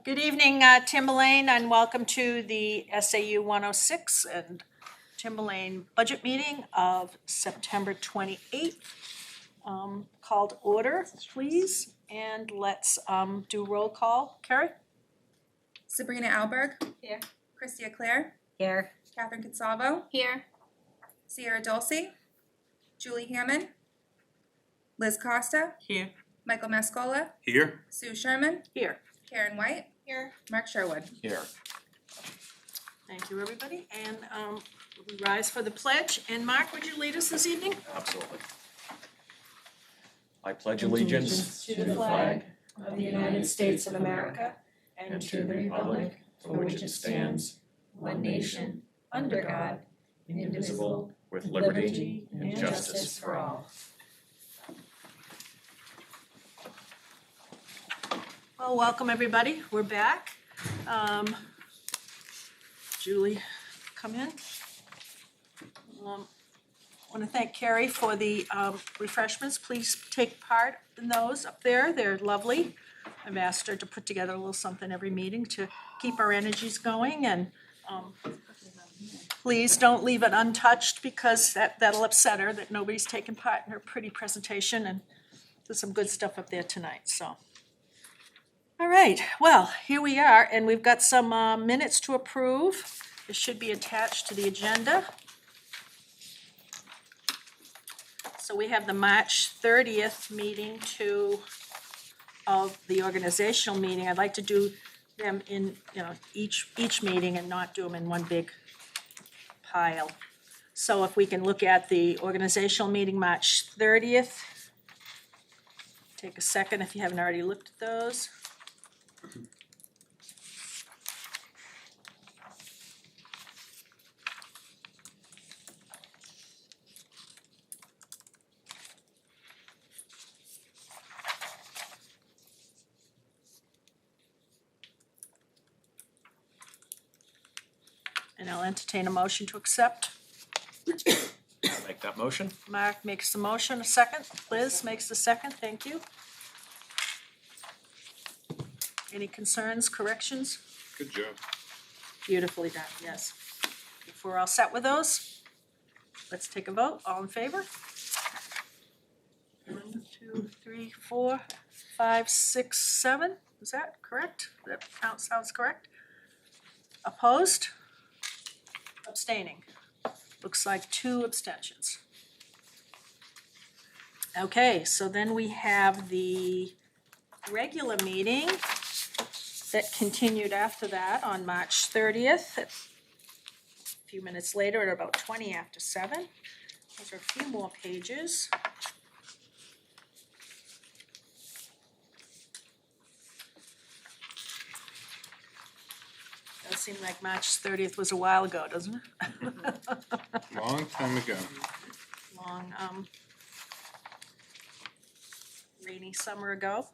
Good evening, Timberlane, and welcome to the SAU 106 and Timberlane budget meeting of September 28th. Called order, please, and let's do roll call. Carrie? Sabrina Alberg. Here. Christia Clare. Here. Catherine Consalvo. Here. Sierra Dulce. Julie Hammond. Liz Costa. Here. Michael Mascola. Here. Sue Sherman. Here. Karen White. Here. Mark Sherwood. Here. Thank you, everybody, and we rise for the pledge. And Mark, would you lead us this evening? Absolutely. I pledge allegiance to the flag of the United States of America and to the republic for which it stands, one nation, under God, indivisible, with liberty and justice for all. Well, welcome, everybody. We're back. Julie, come in. I want to thank Carrie for the refreshments. Please take part in those up there. They're lovely. I've asked her to put together a little something every meeting to keep our energies going, and please don't leave it untouched because that'll upset her that nobody's taken part in her pretty presentation, and there's some good stuff up there tonight, so. All right, well, here we are, and we've got some minutes to approve. This should be attached to the agenda. So we have the March 30th meeting of the organizational meeting. I'd like to do them in, each meeting and not do them in one big pile. So if we can look at the organizational meeting, March 30th. Take a second if you haven't already looked at those. And I'll entertain a motion to accept. I'll make that motion. Mark makes the motion, a second. Liz makes the second, thank you. Any concerns, corrections? Good job. Beautifully done, yes. If we're all set with those, let's take a vote. All in favor? 1, 2, 3, 4, 5, 6, 7. Is that correct? That count sounds correct? Opposed? Abstaining. Looks like 2 abstentions. Okay, so then we have the regular meeting that continued after that on March 30th. A few minutes later at about 20 after 7. Those are a few more pages. Does seem like March 30th was a while ago, doesn't it? Long time ago. Long, rainy summer ago.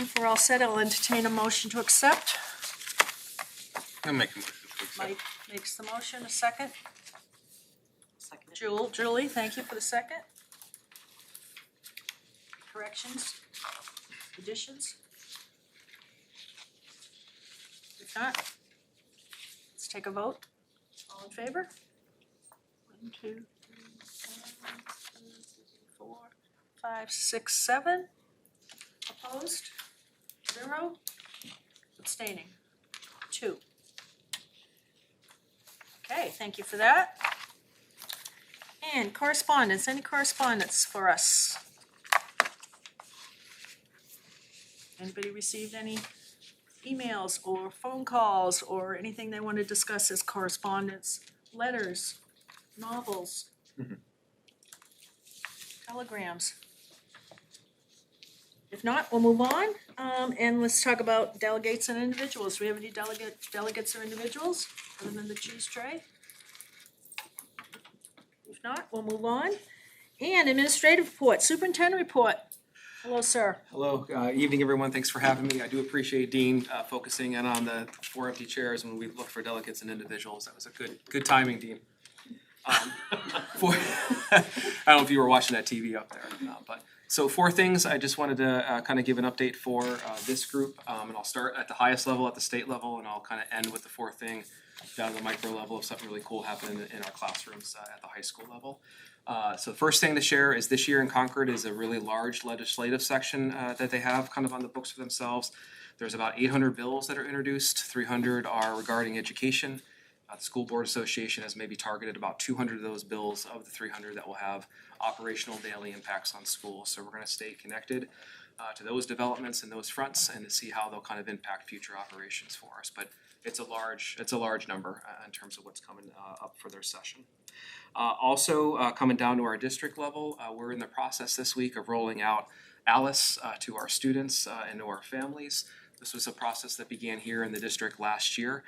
If we're all set, I'll entertain a motion to accept. I'll make a motion to accept. Mike makes the motion, a second. Second. Julie, thank you for the second. Corrections? Additions? If not, let's take a vote. All in favor? 1, 2, 3, 4, 5, 6, 7. Opposed? 0. Abstaining? 2. Okay, thank you for that. And correspondence, any correspondence for us? Anybody received any emails or phone calls or anything they want to discuss as correspondence? Letters, novels, telegrams? If If not, we'll move on, and let's talk about delegates and individuals. Do we have any delegates or individuals, other than the cheese tray? If not, we'll move on. And administrative report, superintendent report. Hello, sir. Hello, evening everyone, thanks for having me. I do appreciate Dean focusing in on the 4 empty chairs when we look for delegates and individuals. That was a good timing, Dean. I don't know if you were watching that TV up there, but so 4 things I just wanted to kind of give an update for this group, and I'll start at the highest level, at the state level, and I'll kind of end with the 4th thing down to the micro level of something really cool happening in our classrooms at the high school level. So the first thing to share is this year in Concord is a really large legislative section that they have kind of on the books for themselves. There's about 800 bills that are introduced, 300 are regarding education. The School Board Association has maybe targeted about 200 of those bills of the 300 that will have operational daily impacts on schools. So we're going to stay connected to those developments and those fronts and to see how they'll kind of impact future operations for us. But it's a large number in terms of what's coming up for their session. Also coming down to our district level, we're in the process this week of rolling out Alice to our students and to our families. This was a process that began here in the district last year,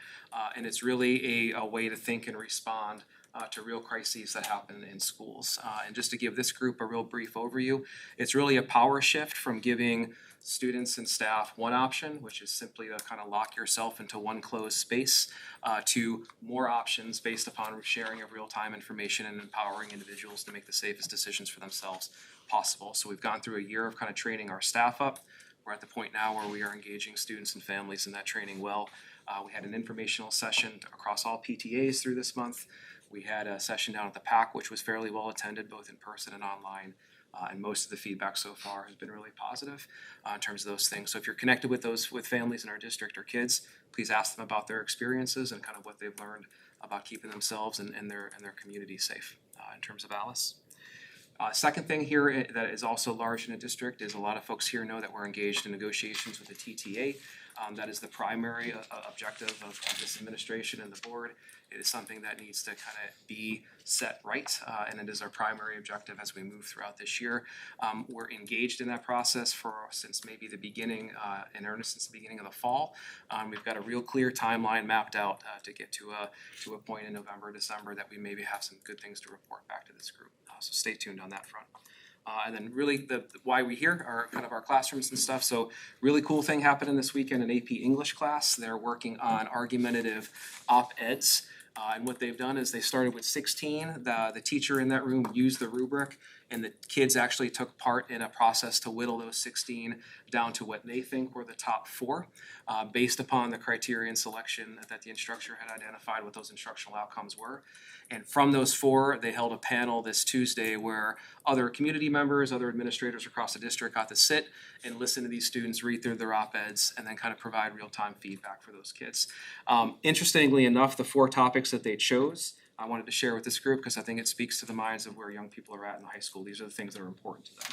and it's really a way to think and respond to real crises that happen in schools. And just to give this group a real brief overview, it's really a power shift from giving students and staff one option, which is simply to kind of lock yourself into one closed space, to more options based upon sharing of real-time information and empowering individuals to make the safest decisions for themselves possible. So we've gone through a year of kind of training our staff up. We're at the point now where we are engaging students and families in that training well. We had an informational session across all PTAs through this month. We had a session down at the PAC, which was fairly well attended, both in person and online. And most of the feedback so far has been really positive in terms of those things. So if you're connected with families in our district or kids, please ask them about their experiences and kind of what they've learned about keeping themselves and their community safe in terms of Alice. Second thing here that is also large in a district is a lot of folks here know that we're engaged in negotiations with the TTA. That is the primary objective of this administration and the board. It is something that needs to kind of be set right, and it is our primary objective as we move throughout this year. We're engaged in that process since maybe the beginning, in earnest since the beginning of the fall. We've got a real clear timeline mapped out to get to a point in November, December that we maybe have some good things to report back to this group. So stay tuned on that front. And then really the why we here are kind of our classrooms and stuff. So really cool thing happening this weekend in AP English class. They're working on argumentative op-eds. And what they've done is they started with 16. The teacher in that room used the rubric, and the kids actually took part in a process to whittle those 16 down to what they think were the top 4, based upon the criterion selection that the instructor had identified what those instructional outcomes were. And from those 4, they held a panel this Tuesday where other community members, other administrators across the district got to sit and listen to these students read through their op-eds and then kind of provide real-time feedback for those kids. Interestingly enough, the 4 topics that they chose, I wanted to share with this group because I think it speaks to the minds of where young people are at in high school. These are the things that are important to them.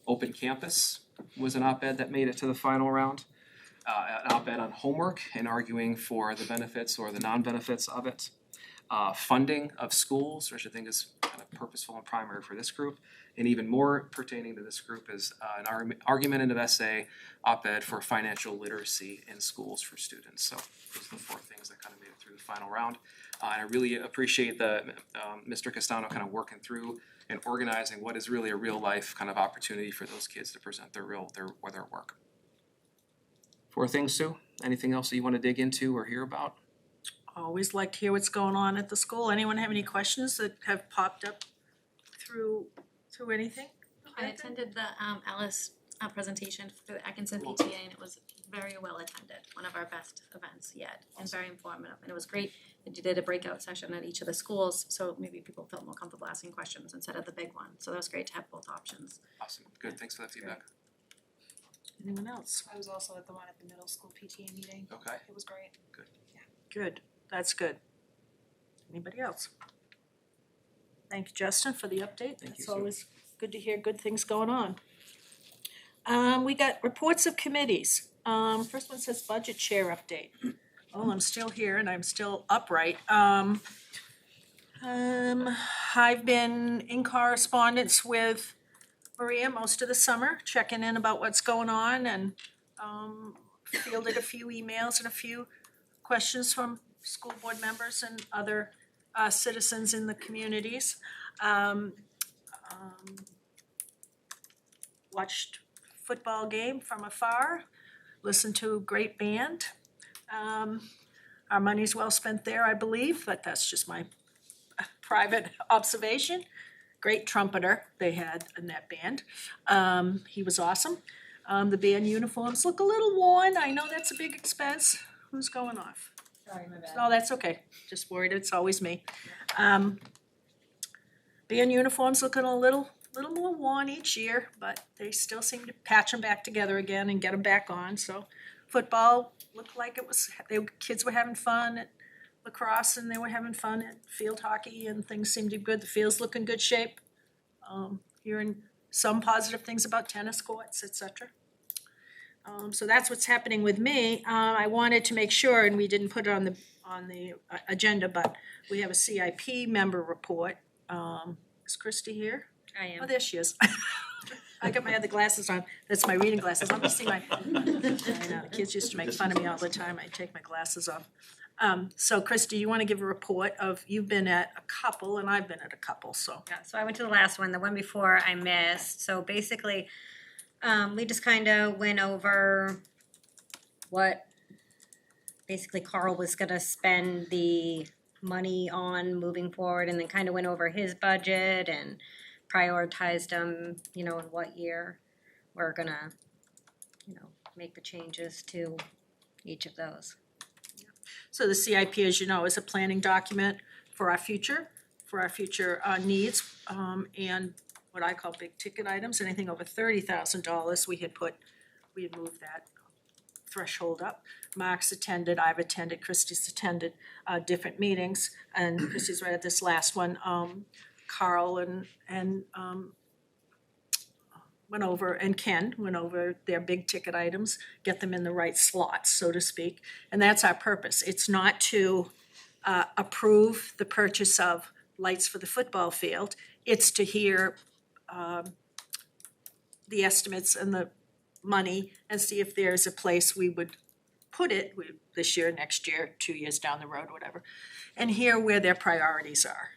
Open campus was an op-ed that made it to the final round. An op-ed on homework and arguing for the benefits or the non-benefits of it. Funding of schools, which I think is kind of purposeful and primary for this group. And even more pertaining to this group is an argumentative essay op-ed for financial literacy in schools for students. So those are the 4 things that kind of made it through the final round. And I really appreciate Mr. Castano kind of working through and organizing what is really a real life kind of opportunity for those kids to present their work. 4 things, Sue? Anything else that you want to dig into or hear about? Always like to hear what's going on at the school. Anyone have any questions that have popped up through anything? I attended the Alice presentation for the Atkinson PTA, and it was very well attended, one of our best events yet, and very informative. And it was great that you did a breakout session at each of the schools, so maybe people felt more comfortable asking questions instead of the big one. So that was great to have both options. Awesome, good, thanks for that feedback. Anyone else? I was also at the one at the middle school PTA meeting. Okay. It was great. Good, that's good. Anybody else? Thank you, Justin, for the update. Thank you, It's Sue. always good to hear good things going on. We got reports of committees. First one says budget chair update. Oh, I'm still here and I'm still upright. I've been in correspondence with Maria most of the summer, checking in about what's going on and fielded a few emails and a few questions from school board members and other citizens in the communities. Watched football game from afar, listened to a great band. Our money's well spent there, I believe, but that's just my private observation. Great trumpeter they had in that band. He was awesome. The band uniforms look a little worn. I know that's a big expense. Who's going off? Sorry, my bad. Oh, that's okay. Just worried, it's always me. Band uniforms looking a little more worn each year, but they still seem to patch them back together again and get them back on. So football looked like it was, kids were having fun at lacrosse and they were having fun at field hockey and things seemed to be good. The field's look in good shape. Hearing some positive things about tennis courts, et cetera. So that's what's happening with me. I wanted to make sure, and we didn't put it on the agenda, but we have a CIP member report. Is Christy here? I am. Oh, there she is. I got my other glasses on. That's my reading glasses. Let me see my, I know, the kids used to make fun of me all the time. I'd take my glasses off. So Christy, you wanna give a report of, you've been at a couple and I've been at a couple, so. Yeah, so I went to the last one, the one before I missed. So basically, we just kind of went over what basically Carl was gonna spend the money on moving forward, and then kind of went over his budget and prioritized them, you know, in what year we're gonna, you know, make the changes to each of those. So the CIP, as you know, is a planning document for our future needs, and what I call big ticket items, anything over $30,000, we had moved that threshold up. Mark's attended, I've attended, Christy's attended different meetings, and Christy's right at this last one. Carl and went over, and Ken went over their big ticket items, get them in the right slots, so to speak. And that's our purpose. It's not to approve the purchase of lights for the football field. It's to hear the estimates and the money and see if there's a place we would put it this year, next year, 2 years down the road, whatever, and hear where their priorities are.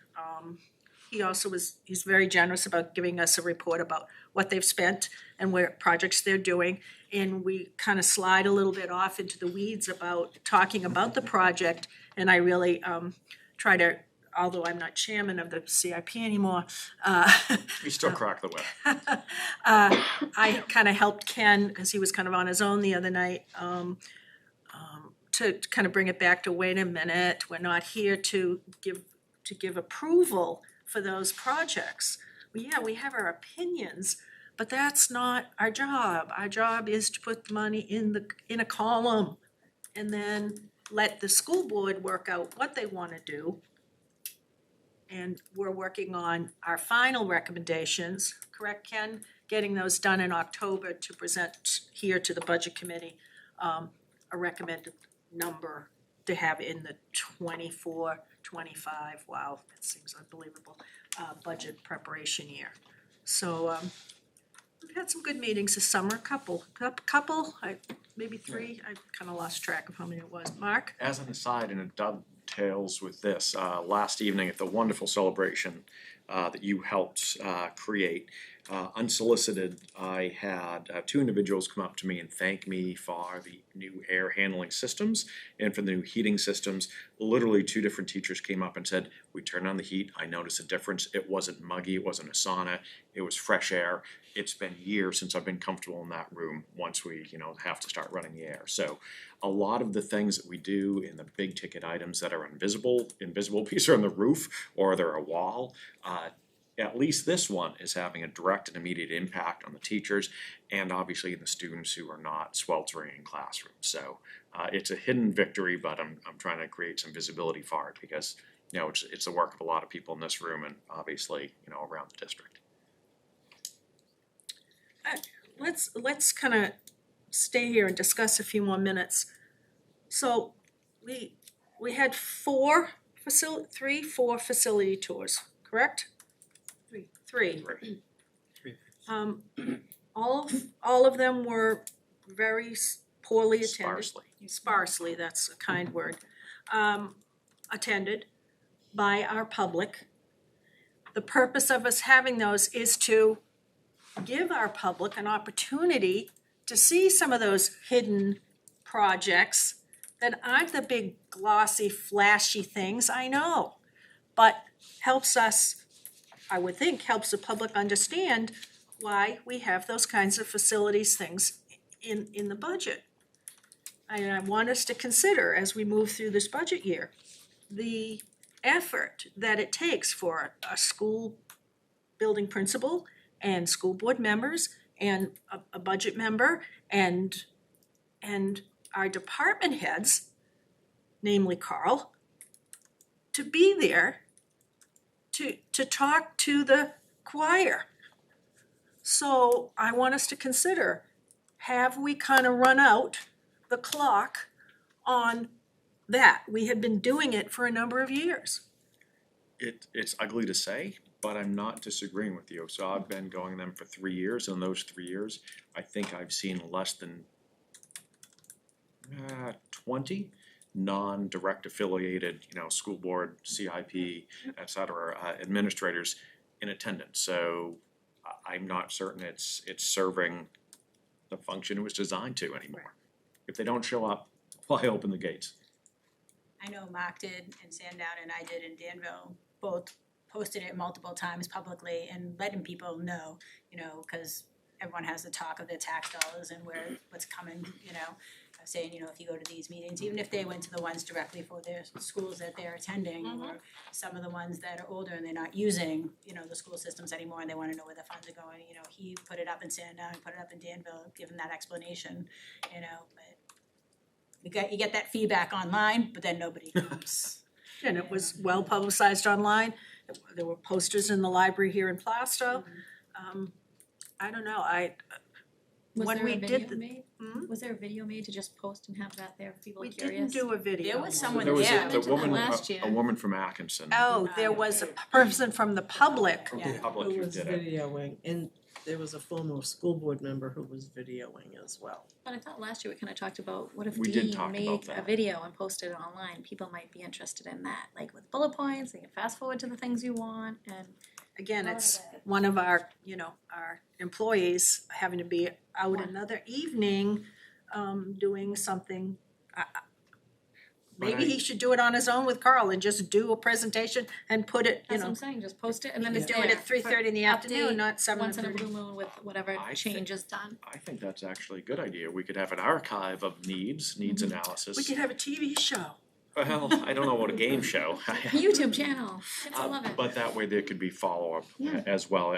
He also he's very generous about giving us a report about what they've spent and where projects they're doing. And we kind of slide a little bit off into the weeds about talking about the project. And I really try to, although I'm not chairman of the CIP anymore, We still crack the whip. I kind of helped Ken, because he was kind of on his own the other night, to kind of bring it back to, wait a minute, we're not here to give approval for those projects. Well, yeah, we have our opinions, but that's not our job. Our job is to put the money in a column and then let the school board work out what they want to do. And we're working on our final recommendations, correct, Ken? Getting those done in October to present here to the budget committee, a recommended number to have in the 24, 25, wow, that seems unbelievable, budget preparation year. So we've had some good meetings this summer, couple, maybe three, I kind of lost track of how many it was. Mark? As an aside, and it dovetails with this, last evening at the wonderful celebration that you helped create, unsolicited, I had two individuals come up to me and thank me for the new air handling systems and for the new heating systems. Literally 2 different teachers came up and said, we turned on the heat, I noticed a difference. It wasn't muggy, it wasn't a sauna, it was fresh air. It's been years since I've been comfortable in that room once we, have to start running the air. So a lot of the things that we do in the big ticket items that are invisible pieces are on the roof or they're a wall, at least this one is having a direct and immediate impact on the teachers and obviously the students who are not sweltering in classrooms. So it's a hidden victory, but I'm trying to create some visibility for it because it's the work of a lot of people in this room and obviously around the district. Let's kind of stay here and discuss a few more minutes. So we had 4 facility tours, correct? Three. Right. All of them were very poorly attended. Sparsely. That's a kind word, attended by our public. The purpose of us having those is to give our public an opportunity to see some of those hidden projects that aren't the big glossy, flashy things, I know, but helps us, I would think, helps the public understand why we have those kinds of facilities things in the budget. And I want us to consider, as we move through this budget year, the effort that it takes for a school building principal and school board members and a budget member and our department heads, namely Carl, to be there to talk to the choir. So I want us to consider, have we kind of run out the clock on that? We had been doing it for a number of years. It's ugly to say, but I'm not disagreeing with you. So I've been going them for 3 years, and those 3 years, I think I've seen less than 20 non-direct affiliated, school board, CIP, et cetera, administrators in attendance. So I'm not certain it's serving the function it was designed to anymore. If they don't show up, why open the gates? I know Mark did in Sandown and I did in Danville, both posted it multiple times publicly and letting people know, because everyone has the talk of their tax dollars and what's coming, saying, if you go to these meetings, even if they went to the ones directly for their schools that they're attending, or some of the ones that are older and they're not using, the school systems anymore and they wanna know where the funds are going, he put it up in Sandown, he put it up in Danville, give them that explanation, but you get that feedback online, but then nobody comes. And it was well publicized online. There were posters in the library here in Plastow. I don't know, Was when there we a did video the- made? Was there a video made to just post and have that there for people we curious? didn't do a video. There was someone There was there. the mentioned that woman, last year. a woman from Atkinson. Oh, there was a person from the public. From Yeah. the public Who who was did it. videoing, and there was a former school board member who was videoing as well. But I thought last year we kinda talked about, what if We did Dean talk about made a that. video and posted it online, people might be interested in that, like with bullet points, they can fast forward to the things you want, and Again, Part of it's it. one of our, our employees having to be out another evening, doing something. Maybe he should do it on his own with Carl and just do a presentation and put it, that's what I'm saying, just post it and then do it's it there at 3:30 in the afternoon, update not 7:30. once in a blue moon with whatever I change is done. I think that's actually a good idea. We could have an archive of needs analysis. We could have a TV show. Well, I don't know about a game show. YouTube channel, kids will love it. But that way there could be follow-up Yeah. as well.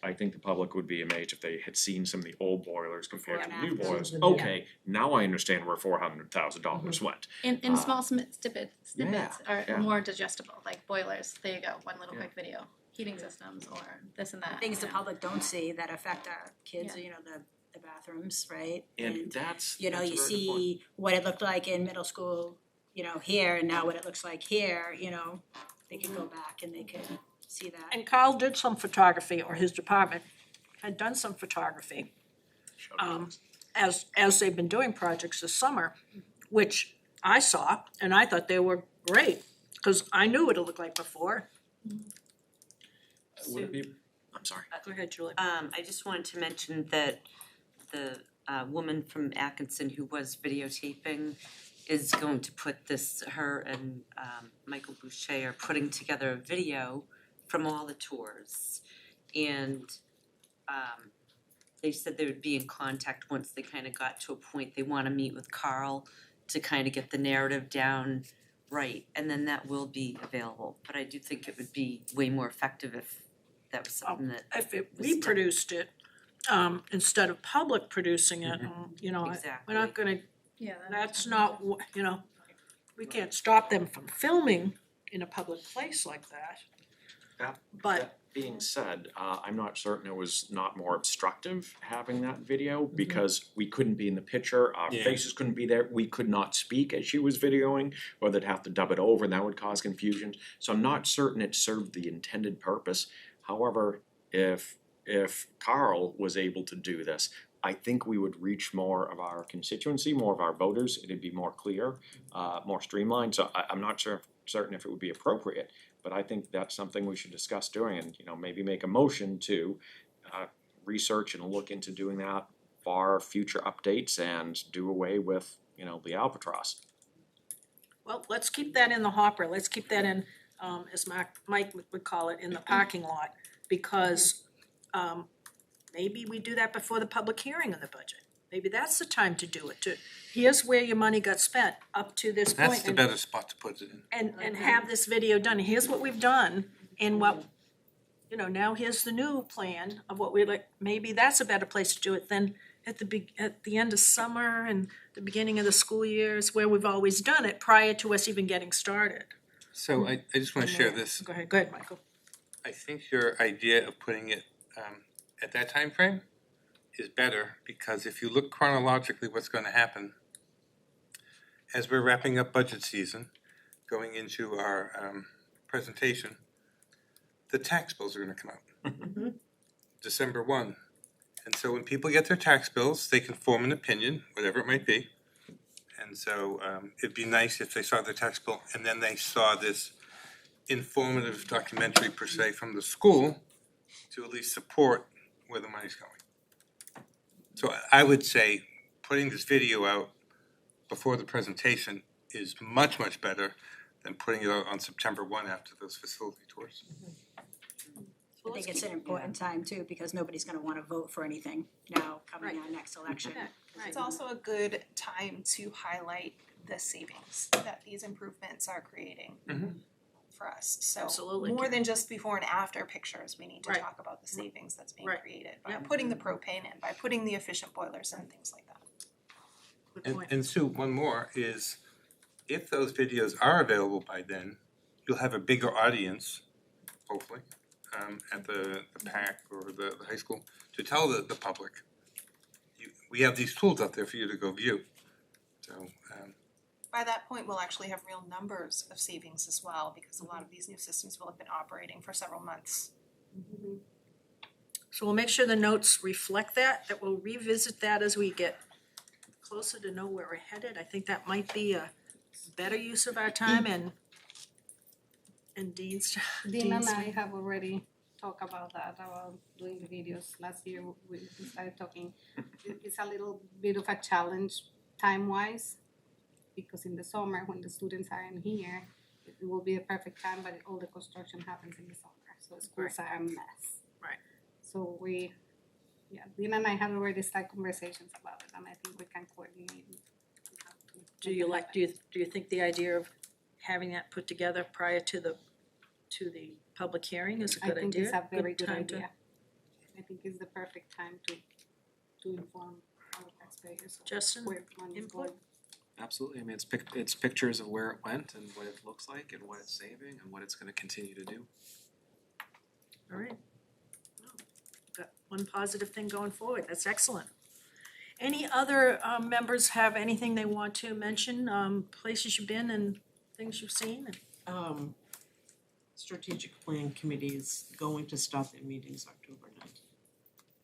I think the public would be amazed if they had seen some of the old boilers compared to the new Before and boilers. after. Okay, now I understand where $400,000 went. And small snippets yeah. are more digestible, like boilers, there you go, one little quick video, heating systems or this and that. Things the you know. public don't see that affect our kids, Yeah. the bathrooms, right? And that's You a very good point. see what it looked like in middle school, here, and now what it looks like here, they can go back and they can see that. And Carl did some photography, or his department had done some photography, as they've been doing projects this summer, which I saw, and I thought they were great, because I knew what it looked like before. Would it be, I'm sorry. Go ahead, Julie. I just wanted to mention that the woman from Atkinson who was videotaping is going to put this, her and Michael Boucher are putting together a video from all the tours. And they said they would be in contact once they kind of got to a point they want to meet with Carl to kind of get the narrative down right, and then that will be available. But I do think it would be way more effective if that was something that If was we done. produced it, instead of public producing it, Exactly. we're not gonna, Yeah. that's not, we can't stop them from filming in a public place like that. But That being said, I'm not certain it was not more obstructive having that video because we couldn't be in the picture, our Yeah. faces couldn't be there, we could not speak as she was videoing, or they'd have to dub it over and that would cause confusion. So I'm not certain it served the intended purpose. However, if if Carl was able to do this, I think we would reach more of our constituency, more of our voters, it'd be more clear, more streamlined, so I'm not certain if it would be appropriate, but I think that's something we should discuss doing, and, you know, maybe make a motion to research and look into doing that for future updates and do away with, you know, the albatross. Well, let's keep that in the hopper, let's keep that in, as Mike would call it, in the parking lot, because, maybe we do that before the public hearing on the budget. Maybe that's the time to do it, here's where your money got spent up to this point. That's the better spot to put it in. And have this video done, here's what we've done, and what, you know, now here's the new plan of what we like, maybe that's a better place to do it than at the end of summer and the beginning of the school years, where we've always done it prior to us even getting started. So I just wanna share this. Go ahead, Michael. I think your idea of putting it at that time frame is better, because if you look chronologically what's gonna happen as we're wrapping up budget season, going into our presentation, the tax bills are gonna come out. December 1. And so when people get their tax bills, they can form an opinion, whatever it might be. And so it'd be nice if they saw their tax bill and then they saw this informative documentary per se from the school to at least support where the money's going. So I would say putting this video out before the presentation is much, much better than putting it out on September 1 after those facility tours. I think it's an important time too, because nobody's gonna wanna vote for anything now coming Right. our next election. It's also a good time to highlight the savings that these improvements are creating for us. So Absolutely. more than just before and after pictures, we need to Right. talk about the savings that's being Right. created by Yep. putting the propane in, by putting the efficient boilers in, things like that. Good point. And Sue, one more is, if those videos are available by then, you'll have a bigger audience, hopefully, at the PAC or the high school, to tell the public, we have these tools out there for you to go view. So, By that point, we'll actually have real numbers of savings as well, because a lot of these new systems will have been operating for several months. So we'll make sure the notes reflect that we'll revisit that as we get closer to know where we're headed. I think that might be a better use of our time and Dean's. Dean and Dean's- I have already talked about that, about doing the videos. Last year, we started talking. It's a little bit of a challenge time-wise, because in the summer, when the students are in here, it will be a perfect time, but all the construction happens in the summer, so schools are a mess. Right. So Dean and I have already started conversations about it, and I think we can coordinate. Do you think the idea of having that put together prior to the public hearing is a good idea? I think it's a very good time to- idea. I think it's the perfect time to inform our taxpayers of Justin, where money is input? going. Absolutely, I mean, it's pictures of where it went and what it looks like and what it's saving and what it's gonna continue to do. All right. Well, got one positive thing going forward, that's excellent. Any other members have anything they want to mention, places you've been and things you've seen? Strategic Plan Committee is going to start their meetings October 19th.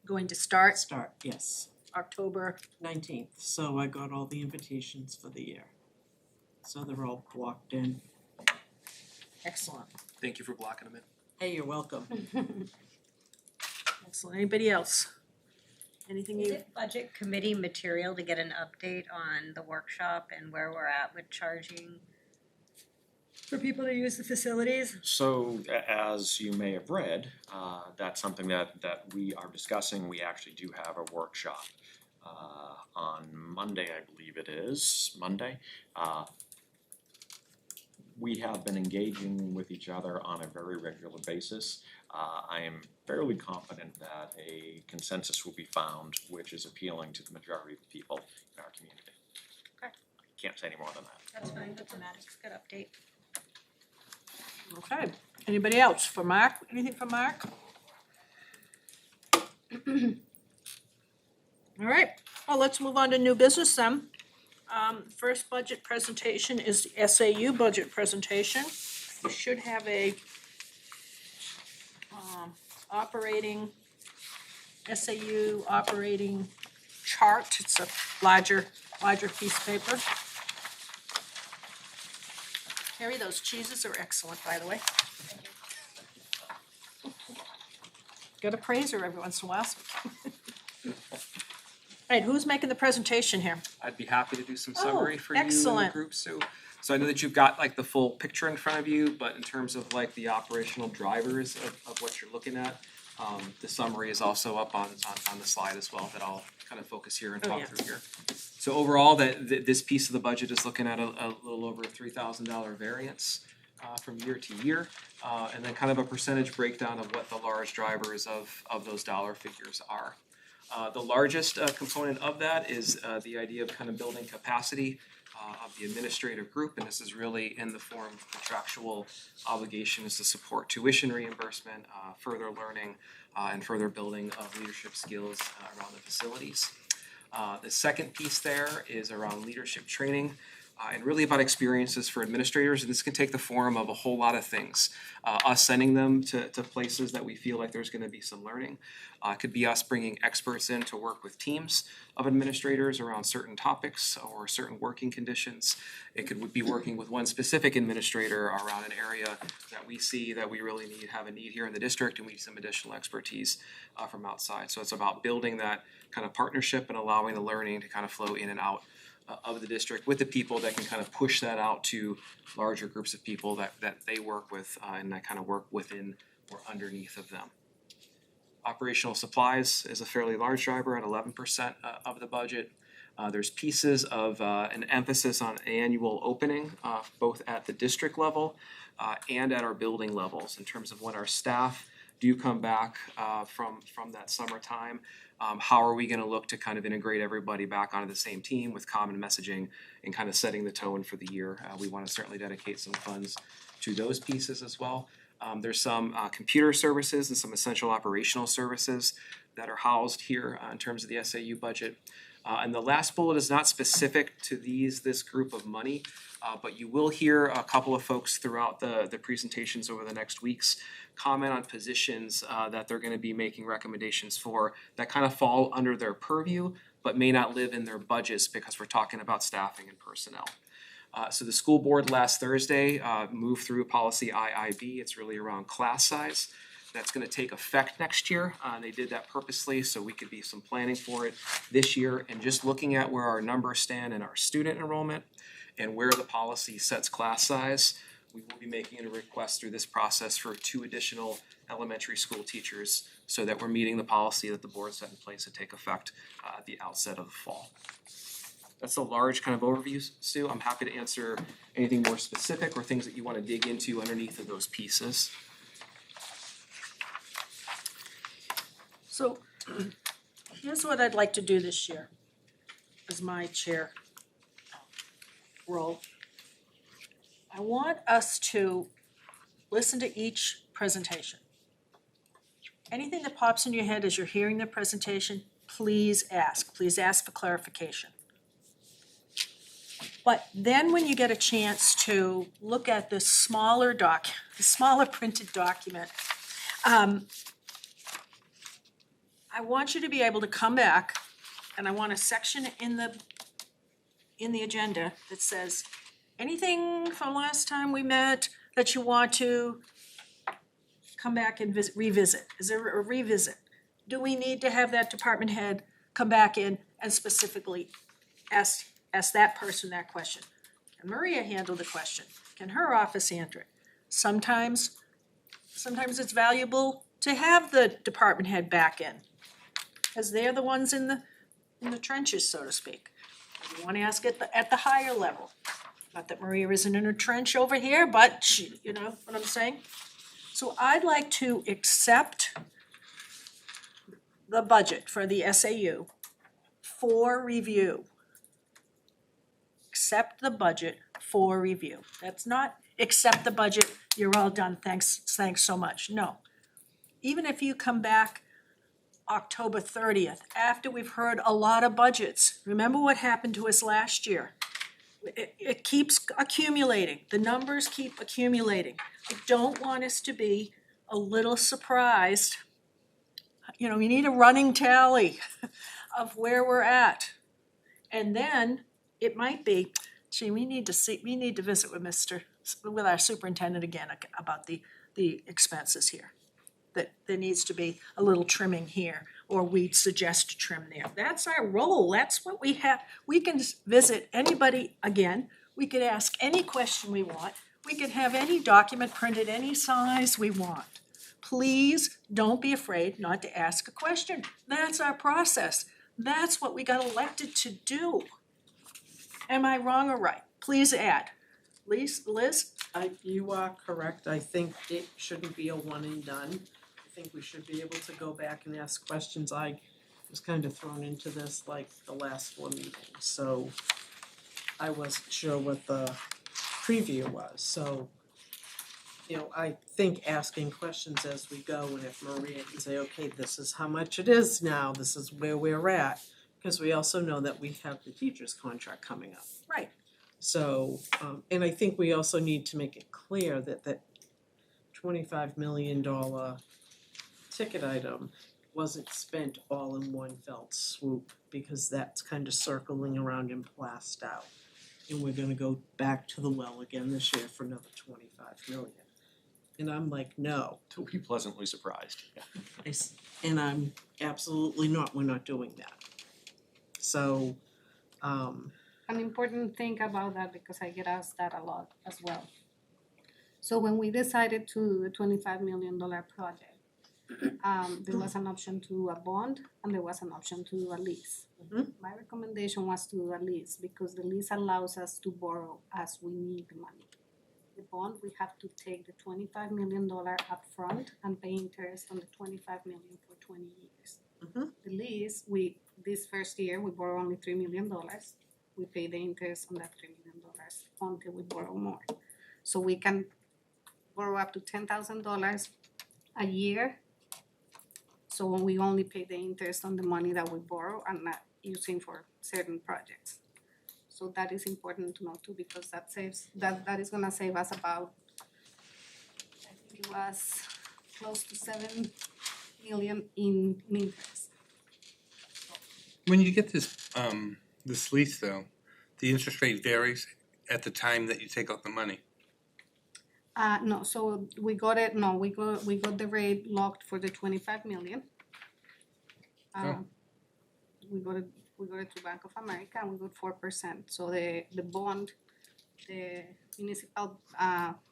Going to start Yes, October, 19th, so I got all the invitations for the year. So they're all blocked in. excellent, Thank you for blocking them in. Hey, you're welcome. excellent. Anybody else? Anything Is you, it budget committee material to get an update on the workshop and where we're at with charging for people to use the facilities? So as you may have read, that's something that we are discussing. We actually do have a workshop on Monday, I believe it is, Monday. We have been engaging with each other on a very regular basis. I am fairly confident that a consensus will be found which is appealing to the majority of the people in our community. Okay. Can't say any more than that. That's fine, that's a good update. okay, anybody else? For Mark, anything for Mark? All right, well, let's move on to new business then. First budget presentation is the SAU budget presentation. You should have a operating SAU operating chart. It's a larger piece of paper. Carrie, those cheeses are excellent, by the way. Gotta praise her every once in a while. All right, who's making the presentation here? I'd be happy to do some Oh, summary for you and the excellent. group, Sue. So I know that you've got like the full picture in front of you, but in terms of like the operational drivers of what you're looking at, the summary is also up on the slide as well that I'll kind of focus here and Oh, talk yeah. through here. So overall, this piece of the budget is looking at a little over $3,000 variance from year to year, and then kind of a percentage breakdown of what the large drivers of those dollar figures are. The largest component of that is the idea of kind of building capacity of the administrative group, and this is really in the form of contractual obligations to support tuition reimbursement, further learning, and further building of leadership skills around the facilities. The second piece there is around leadership training. And really about experiences for administrators, and this can take the form of a whole lot of things. Us sending them to places that we feel like there's gonna be some learning. It could be us bringing experts in to work with teams of administrators around certain topics or certain working conditions. It could be working with one specific administrator around an area that we see that we really have a need here in the district, and we need some additional expertise from outside. So it's about building that kind of partnership and allowing the learning to kind of flow in and out of the district with the people that can kind of push that out to larger groups of people that they work with and that kind of work within or underneath of them. Operational supplies is a fairly large driver at 11% of the budget. There's pieces of an emphasis on annual opening, both at the district level and at our building levels in terms of when our staff do come back from that summertime. How are we gonna look to kind of integrate everybody back onto the same team with common messaging and kind of setting the tone for the year? We wanna certainly dedicate some funds to those pieces as well. There's some computer services and some essential operational services that are housed here in terms of the SAU budget. And the last bullet is not specific to this group of money, but you will hear a couple of folks throughout the presentations over the next weeks comment on positions that they're gonna be making recommendations for that kind of fall under their purview, but may not live in their budgets because we're talking about staffing and personnel. So the school board last Thursday moved through policy IIB. It's really around class size. That's gonna take effect next year. They did that purposely so we could be some planning for it this year. And just looking at where our numbers stand in our student enrollment and where the policy sets class size, we will be making a request through this process for 2 additional elementary school teachers so that we're meeting the policy that the board set in place to take effect at the outset of the fall. That's a large kind of overview, Sue. I'm happy to answer anything more specific or things that you want to dig into underneath of those pieces. So here's what I'd like to do this year as my chair role. I want us to listen to each presentation. Anything that pops in your head as you're hearing the presentation, please ask. Please ask for clarification. But then when you get a chance to look at the smaller printed document, I want you to be able to come back, and I want a section in the agenda that says, anything from last time we met that you want to come back and revisit? Is there a revisit? Do we need to have that department head come back in and specifically ask that person that question? Can Maria handle the question? Can her office answer it? Sometimes it's valuable to have the department head back in, because they're the ones in the trenches, so to speak. You wanna ask it at the higher level. Not that Maria isn't in a trench over here, but she, you know what I'm saying? So I'd like to accept the budget for the SAU for review. Accept the budget for review. That's not accept the budget, you're all done, thanks so much. No. Even if you come back October 30th, after we've heard a lot of budgets, remember what happened to us last year? It keeps accumulating, the numbers keep accumulating. I don't want us to be a little surprised you know, we need a running tally of where we're at. And then it might be, gee, we need to visit with our superintendent again about the expenses here. That there needs to be a little trimming here, or we'd suggest a trim there. That's our role, that's what we have. We can visit anybody again, we could ask any question we want, we could have any document printed any size we want. Please don't be afraid not to ask a question. That's our process. That's what we got elected to do. Am I wrong or right? Please add. Liz? You are correct. I think it shouldn't be a one and done. I think we should be able to go back and ask questions. I was kind of thrown into this like the last 4 meetings, so I wasn't sure what the preview was, so you know, I think asking questions as we go, and if Maria can say, okay, this is how much it is now, this is where we're at, because we also know that we have the teacher's contract coming up. Right. So, and I think we also need to make it clear that that $25 million ticket item wasn't spent all in one fell swoop, because that's kind of circling around and blast out. And we're gonna go back to the well again this year for another 25 million. And I'm like, no, To be pleasantly surprised. and I'm absolutely not, we're not doing that. So, An important thing about that, because I get asked that a lot as well. So when we decided to do the $25 million project, there was an option to do a bond and there was an option to do a lease. Mhm. My recommendation was to do a lease because the lease allows us to borrow as we need the money. The bond, we have to take the $25 million upfront and pay interest on the $25 million for 20 years. Mhm. The lease, this first year, we borrow only $3 million. We pay the interest on that $3 million until we borrow more. So we can borrow up to $10,000 a year. So we only pay the interest on the money that we borrow and not using for certain projects. So that is important to know too, because that is gonna save us about, I think it was close to 7 million in interest. When you get this lease though, the interest rate varies at the time that you take out the money. No, so we got the rate locked for the 25 million. We got it to Bank of America and we got 4%. So the bond, the municipal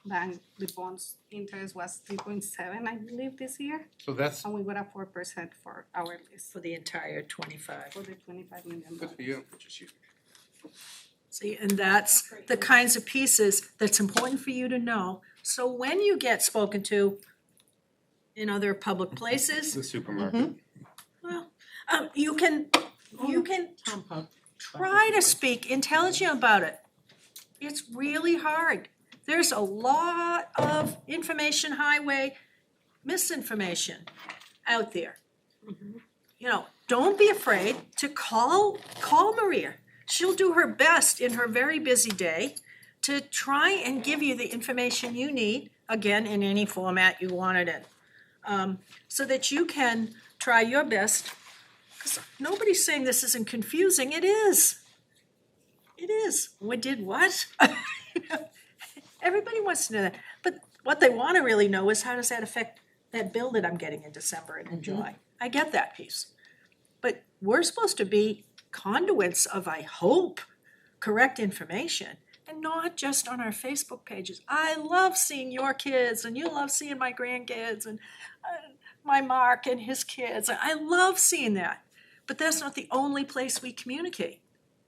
bank, the bonds interest was 3.7, I believe, this year. So that's And we got a 4% for our lease, For the entire 25. for the $25 million. good for you. Which is huge. See, and that's the kinds of pieces that's important for you to know. So when you get spoken to in other public places, The supermarket. well, you can Tom Pub. try to speak intelligent about it. It's really hard. There's a lot of information highway misinformation out there. You know, don't be afraid to call Maria. She'll do her best in her very busy day to try and give you the information you need, again, in any format you want it in. So that you can try your best. Because nobody's saying this isn't confusing, it is. It is. We did what? Everybody wants to know that. But what they want to really know is how does that affect that bill that I'm getting in December and in July? I get that piece. But we're supposed to be conduits of, I hope, correct information, and not just on our Facebook pages. I love seeing your kids, and you love seeing my grandkids, and my Mark and his kids. I love seeing that. But that's not the only place we communicate.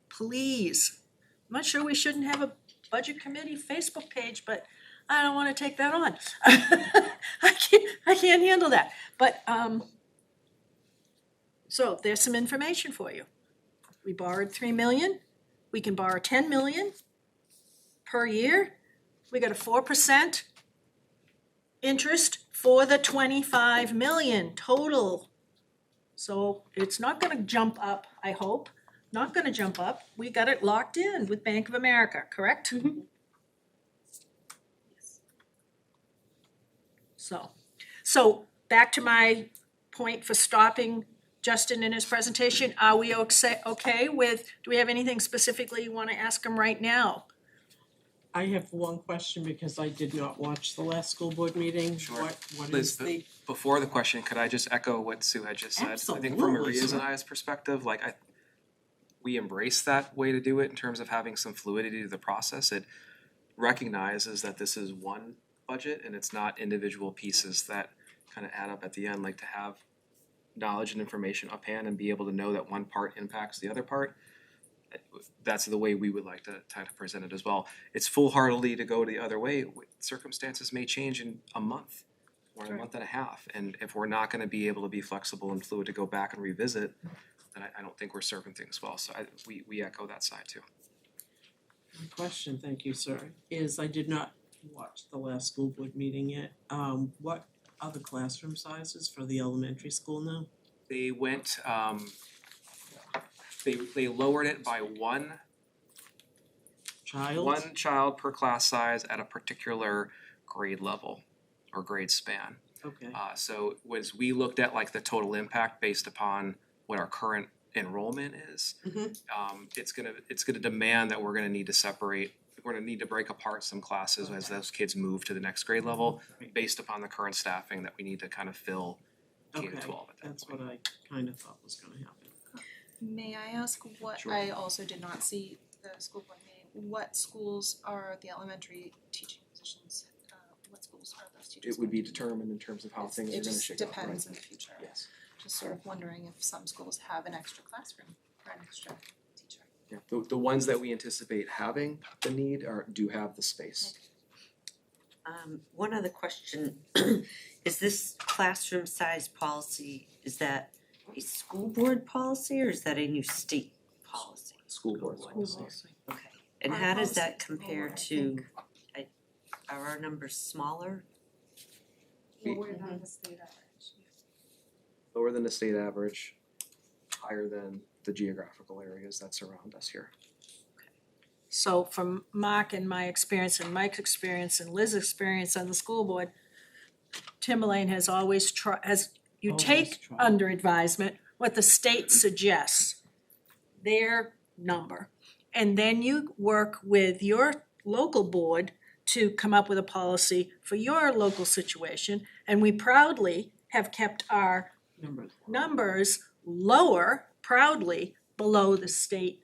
Please. I'm not sure we shouldn't have a budget committee Facebook page, but I don't want to take that on. I can't handle that. But so there's some information for you. We borrowed 3 million. We can borrow 10 million per year. We got a 4% interest for the 25 million total. So it's not gonna jump up, I hope, not gonna jump up. We got it locked in with Bank of America, correct? So back to my point for stopping Justin in his presentation? Are we okay with, do we have anything specifically you wanna ask him right now? I have one question because I did not watch the last school board meeting. Sure. What Liz, is the, Before the question, could I just echo what Sue had just said? I think from Absolutely, Maria's sir. and I's perspective, we embrace that way to do it in terms of having some fluidity to the process. It recognizes that this is one budget and it's not individual pieces that kind of add up at the end, like to have knowledge and information up hand and be able to know that one part impacts the other part. That's the way we would like to kind of present it as well. It's foolhardily to go the other way. Circumstances may change in a month or a month and a half. And if we're not gonna be able to be flexible and fluid to go back and revisit, then I don't think we're serving things well. So we echo that side too. my question, thank you, sir, is I did not watch the last school board meeting yet. What are the classroom sizes for the elementary school now? They went, they lowered it by one child per class size at a particular grade level or grade span. Okay, So as we looked at like the total impact based upon what our current enrollment is, it's gonna demand that we're gonna need to separate, we're gonna need to break apart some classes as those kids move to the next grade level based upon the current staffing that we need to kind of fill K to okay, 12 at that that's point. what I kind of thought was gonna happen. May I ask what, Sure. I also did not see the school board meeting, what schools are the elementary teaching positions? What schools are those teachers? It would be going to determined in terms of how things are It gonna just shake out, right? depends in the future. Yes. Just sort of wondering if some schools have an extra classroom or an extra teacher. Yeah, the ones that we anticipate having the need do have the space. One other question, is this classroom size policy, is that a school board policy or is that a new state policy? School board. Okay, and Our how does policy's that compare lower, I to, think. are our numbers smaller? Lower than the state average. Lower than the state average, higher than the geographical areas that surround us here. So from Mark and my experience and Mike's experience and Liz's experience on the school board, Timberlane has always you Always take tried. under advisement what the state suggests, their number. And then you work with your local board to come up with a policy for your local situation. And we proudly have kept our numbers lower, proudly below the state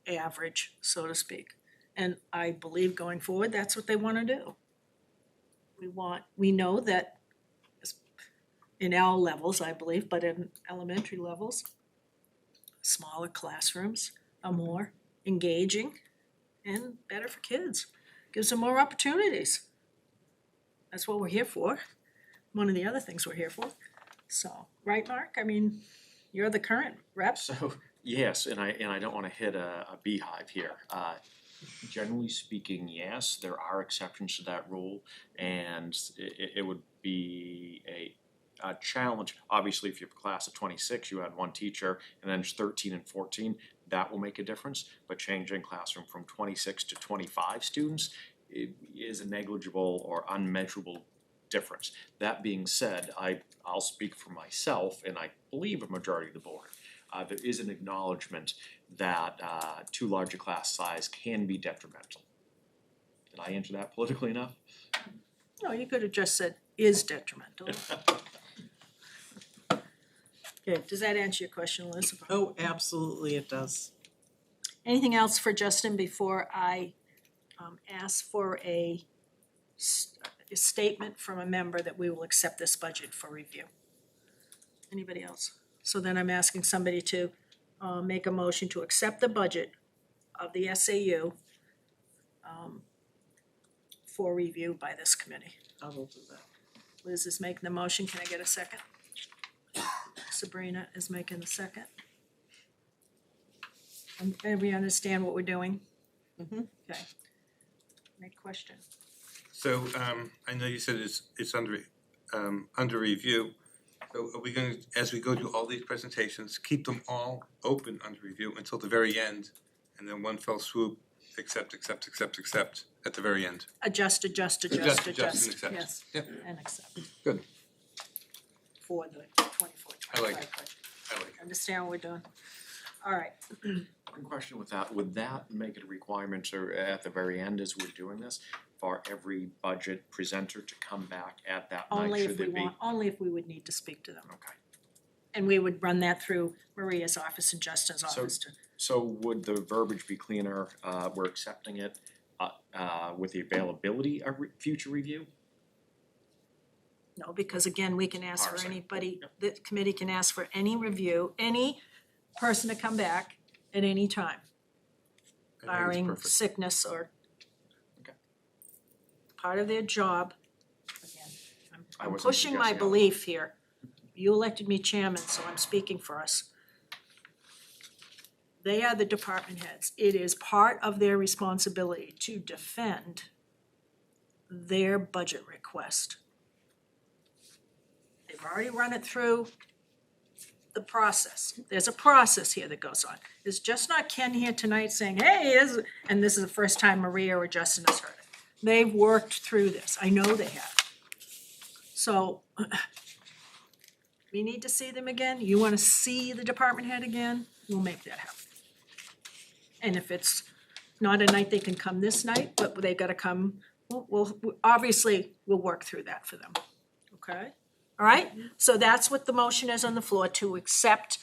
average, so to speak. And I believe going forward, that's what they wanna do. We know that in all levels, I believe, but in elementary levels, smaller classrooms are more engaging and better for kids. Gives them more opportunities. That's what we're here for. One of the other things we're here for. So, right, Mark? I mean, you're the current rep. So, yes, and I don't wanna hit a beehive here. Generally speaking, yes, there are exceptions to that rule, and it would be a challenge. Obviously, if you have a class of 26, you had one teacher, and then it's 13 and 14, that will make a difference. But changing classroom from 26 to 25 students is a negligible or unmeasurable difference. That being said, I'll speak for myself, and I believe a majority of the board. There is an acknowledgement that too large a class size can be detrimental. Did I answer that politically enough? No, you could have just said is detrimental. Okay, does that answer your question, Liz? Oh, absolutely it does. Anything else for Justin before I ask for a statement from a member that we will accept this budget for review? Anybody else? So then I'm asking somebody to make a motion to accept the budget of the SAU for review by this committee. I will do that. Liz is making the motion, can I get a second? Sabrina is making the second. And we understand what we're doing? Okay. Any question? So, I know you said it's under review. So are we gonna, as we go through all these presentations, keep them all open under review until the very end? And then one fell swoop, accept at the very end? Adjust, Adjust and accept. yes, Yep. and accept. Good. for the 24, I like 25 it. budget. I like it. Understand what we're doing? All right, One question with that, would that make it a requirement or at the very end as we're doing this, for every budget presenter to come back at that night, only should if there we be? want, only if we would need to speak to them. Okay. And we would run that through Maria's office and Justin's So- office to, So would the verbiage be cleaner, we're accepting it, with the availability of future review? no, because again, we can ask for Parsing. anybody, the committee can ask for any review, any person to come back at any time, I think it's barring perfect. sickness or Okay. part of their job. Again, I I'm wasn't pushing my suggesting belief here. You elected me chairman, so I'm speaking for us. They are the department heads. It is part of their responsibility to defend their budget request. They've already run it through the process. There's a process here that goes on. It's just not Ken here tonight saying, hey, and this is the first time Maria or Justin has heard it. They've worked through this. I know they have. So we need to see them again. You wanna see the department head again? We'll make that happen. And if it's not a night they can come this night, but they gotta come, we'll obviously, we'll work through that for them. Okay? All right? So that's what the motion is on the floor, to accept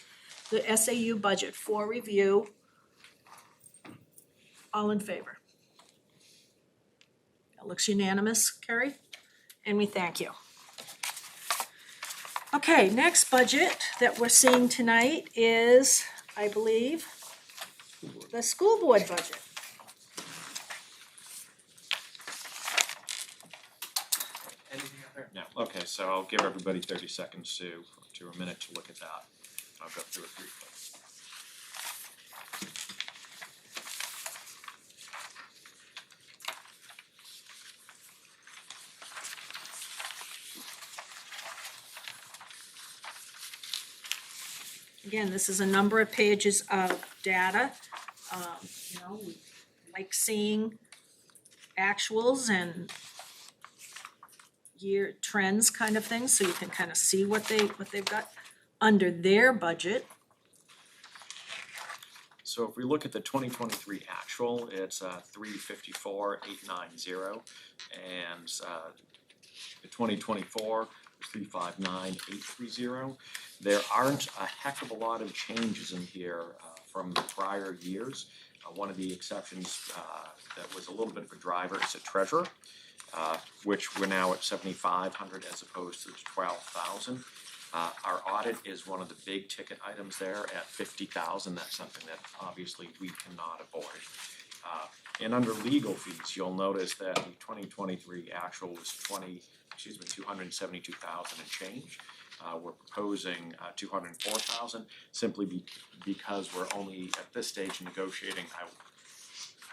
the SAU budget for review. All in favor? That looks unanimous, Carrie, and we thank you. Okay, next budget that we're seeing tonight is, I believe, the school board budget. Anything out there? No, okay, so I'll give everybody 30 seconds to a minute to look at that. I'll go through it briefly. Again, this is a number of pages of data. You know, we like seeing actuals and year trends kind of things, so you can kind of see what they've got under their budget. So if we look at the 2023 actual, it's 354,890, and the 2024 was 359,830. There aren't a heck of a lot of changes in here from the prior years. One of the exceptions that was a little bit of a driver is the treasurer, which we're now at 7,500 as opposed to the 12,000. Our audit is one of the big ticket items there at 50,000. That's something that obviously we cannot avoid. And under legal fees, you'll notice that the 2023 actual was 272,000 and change. We're proposing 204,000 simply because we're only at this stage negotiating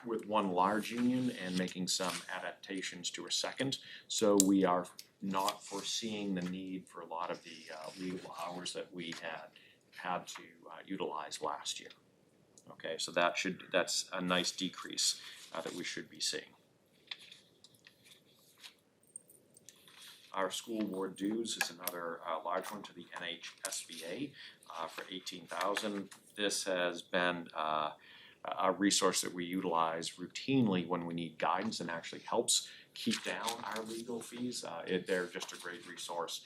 with one large union and making some adaptations to a second. So we are not foreseeing the need for a lot of the legal hours that we had to utilize last year. Okay, so that's a nice decrease that we should be seeing. Our school board dues is another large one to the NHSBA for 18,000. This has been a resource that we utilize routinely when we need guidance and actually helps keep down our legal fees. They're just a great resource.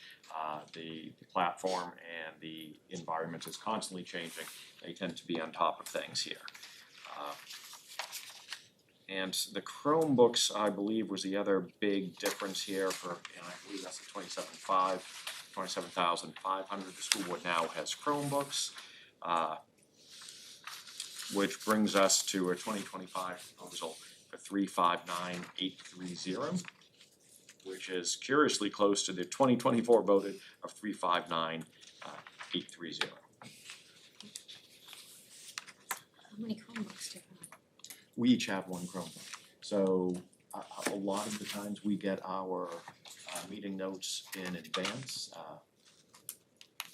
The platform and the environment is constantly changing. They tend to be on top of things here. And the Chromebooks, I believe, was the other big difference here for, and I believe that's the 27,500. The school board now has Chromebooks, which brings us to a 2025 proposal for 359,830, which is curiously close to the 2024 voted of 359,830. How many Chromebooks do you have? We each have one Chromebook. So a lot of the times we get our meeting notes in advance.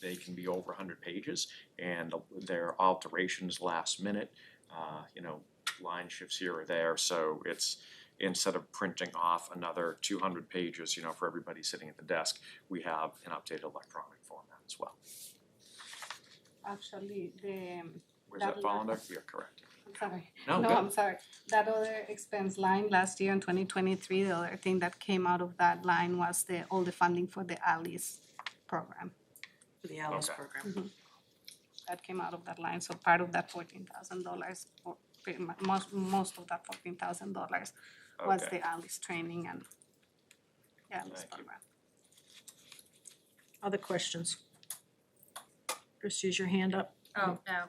They can be over 100 pages and there are alterations last minute, line shifts here or there. So it's, instead of printing off another 200 pages, for everybody sitting at the desk, we have an updated electronic format. as well. Actually, Where's That that fall under? You're correct. I'm sorry. No, No, good. I'm sorry. That other expense line last year in 2023, the other thing that came out of that line was all the funding for the ALIS program. For the Alice Okay. program. That came out of that line, so part of that $14,000, or pretty most of that $14,000 was Okay. the ALIS training and ALIS Thank you. program. Other questions? Chris, use your hand up. Oh, no.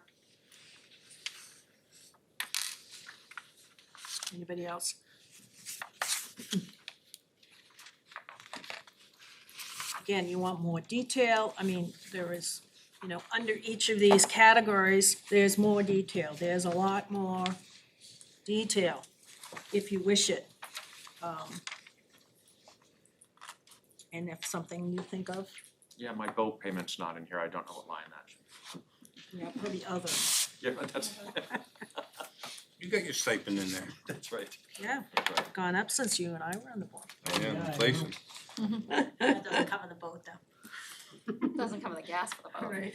Anybody else? Again, you want more detail, I mean, there is, under each of these categories, there's more detail, there's a lot more detail, if you wish it. And if something you think of, Yeah, my boat payment's not in here. I don't know what line that should. for the other, Yeah, but that's, You got your stipend in there. that's right. yeah, That's right. gone up since you and I were on the board. Yeah, inflation. That doesn't cover the boat though. Doesn't cover the gas for the boat. Right.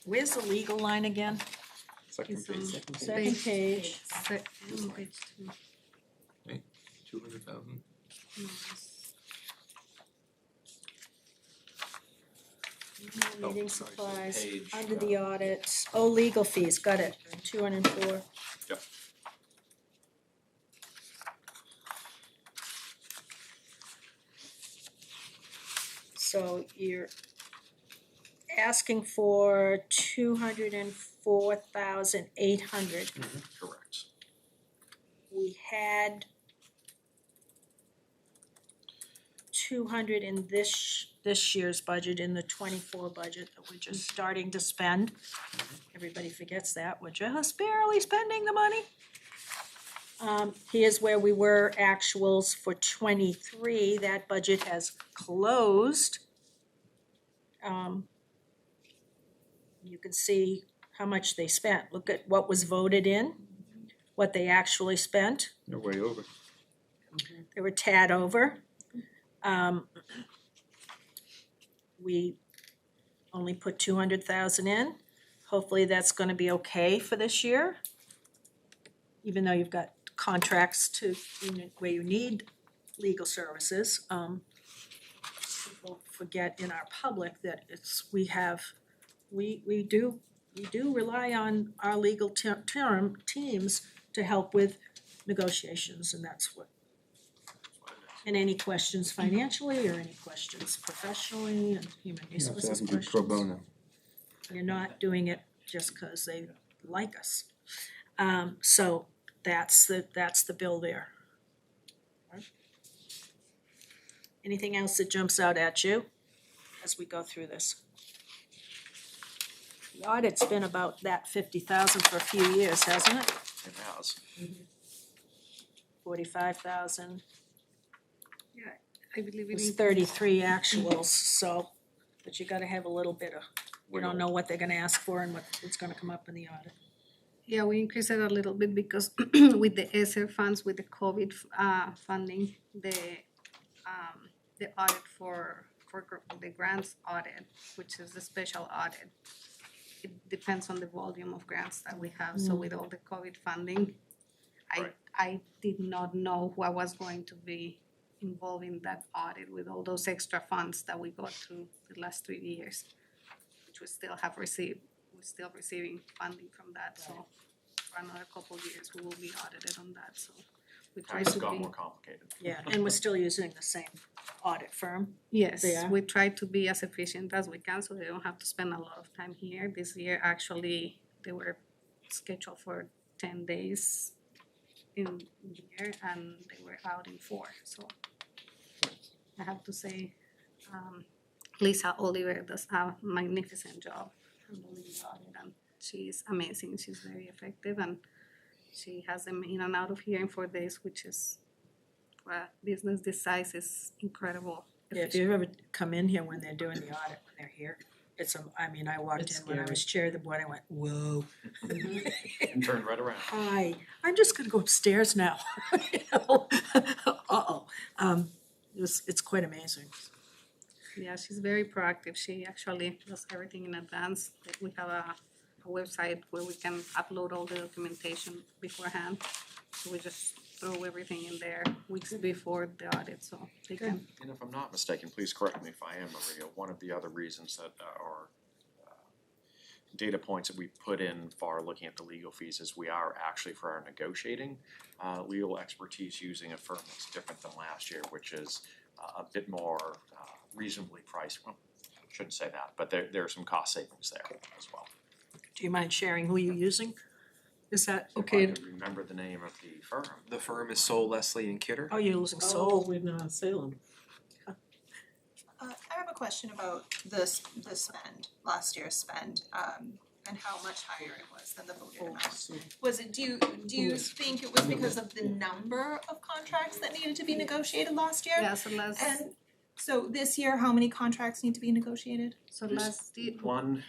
Where's the legal line again? Second It's page. Second page. Page 2. 200,000. Oh, Meeting sorry, so supplies, page, under the audits, legal fees, got it, 204. Yep. So you're asking for 204,800. Correct. We had 200 in this year's budget, in the 24 budget that we're just starting to spend. Everybody forgets that, we're just barely spending the money. Here's where we were actuals for 23, that budget has closed. You can see how much they spent, look at what was voted in, what they actually spent. You're way over. They were tad over. We only put 200,000 in. Hopefully that's gonna be okay for this year. Even though you've got contracts where you need legal services. People forget in our public that we do rely on our legal teams to help with negotiations, and that's what. And any questions financially or any questions professionally and human resources questions. Pro bono. You're not doing it just because they like us. So that's the bill there. Anything else that jumps out at you as we go through this? The audit's been about that 50,000 for a few years, hasn't it? It has. 45,000. I believe It it was is 33 actuals, so, but you gotta have a little bit of, we don't know what they're gonna ask for and what's gonna come up in the audit. Yeah, we increased it a little bit because with the ESSER funds, with the COVID funding, the audit for the grants audit, which is the special audit, it depends on the volume of grants that we have. So with all the COVID funding, Right. I did not know who I was going to be involved in that audit with all those extra funds that we got through the last 3 years, which we still have received. We're still receiving funding from that, so for another couple of years, we will be audited on that, so we try It's to got be. more complicated. Yeah, and we're still using the same audit firm. Yes, They are? we try to be as efficient as we can, so they don't have to spend a lot of time here. This year, actually, they were scheduled for 10 days in here, and they were out in 4, so I have to say, Lisa Oliver does a magnificent job handling the audit, and she's amazing, she's very effective, and she has them in and out of here in 4 days, which is, for a business this size, is incredible. Yeah, if you've ever come in here when they're doing the audit, when they're here, I walked It's in when I scary. was chair of the board, I went, whoa. And turned right around. Hi, I'm just gonna go upstairs now, you know? Uh-oh. it's quite amazing. Yeah, she's very proactive. She actually does everything in advance. We have a website where we can upload all the documentation beforehand. So we just throw everything in there weeks before the audit, so they can. And if I'm not mistaken, please correct me if I am, Maria, one of the other reasons that are data points that we put in for looking at the legal fees is we are actually for our negotiating legal expertise using a firm that's different than last year, which is a bit more reasonably priced. Well, shouldn't say that, but there are some cost savings there as well. Do you mind sharing who you're using? Is that If I okay? could remember the name of the firm. The firm is Soul, Leslie and Kidder. Oh, you're losing Oh, soul. in Salem. I have a question about the spend, last year's spend, and how much higher it was than the voted amount. Was it, do you think it was because of the number of contracts that needed to be negotiated last year? Yeah, so last, And so this year, how many contracts need to be negotiated? so last year, One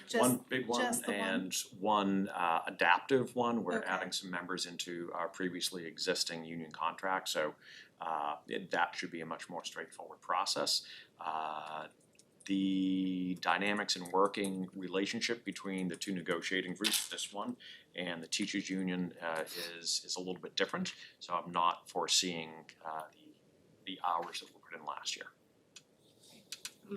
big one just the one? and one adaptive one. We're Okay. adding some members into our previously existing union contract, so that should be a much more straightforward process. The dynamics and working relationship between the two negotiating groups, this one and the teachers union, is a little bit different. So I'm not foreseeing the hours that were put in last year.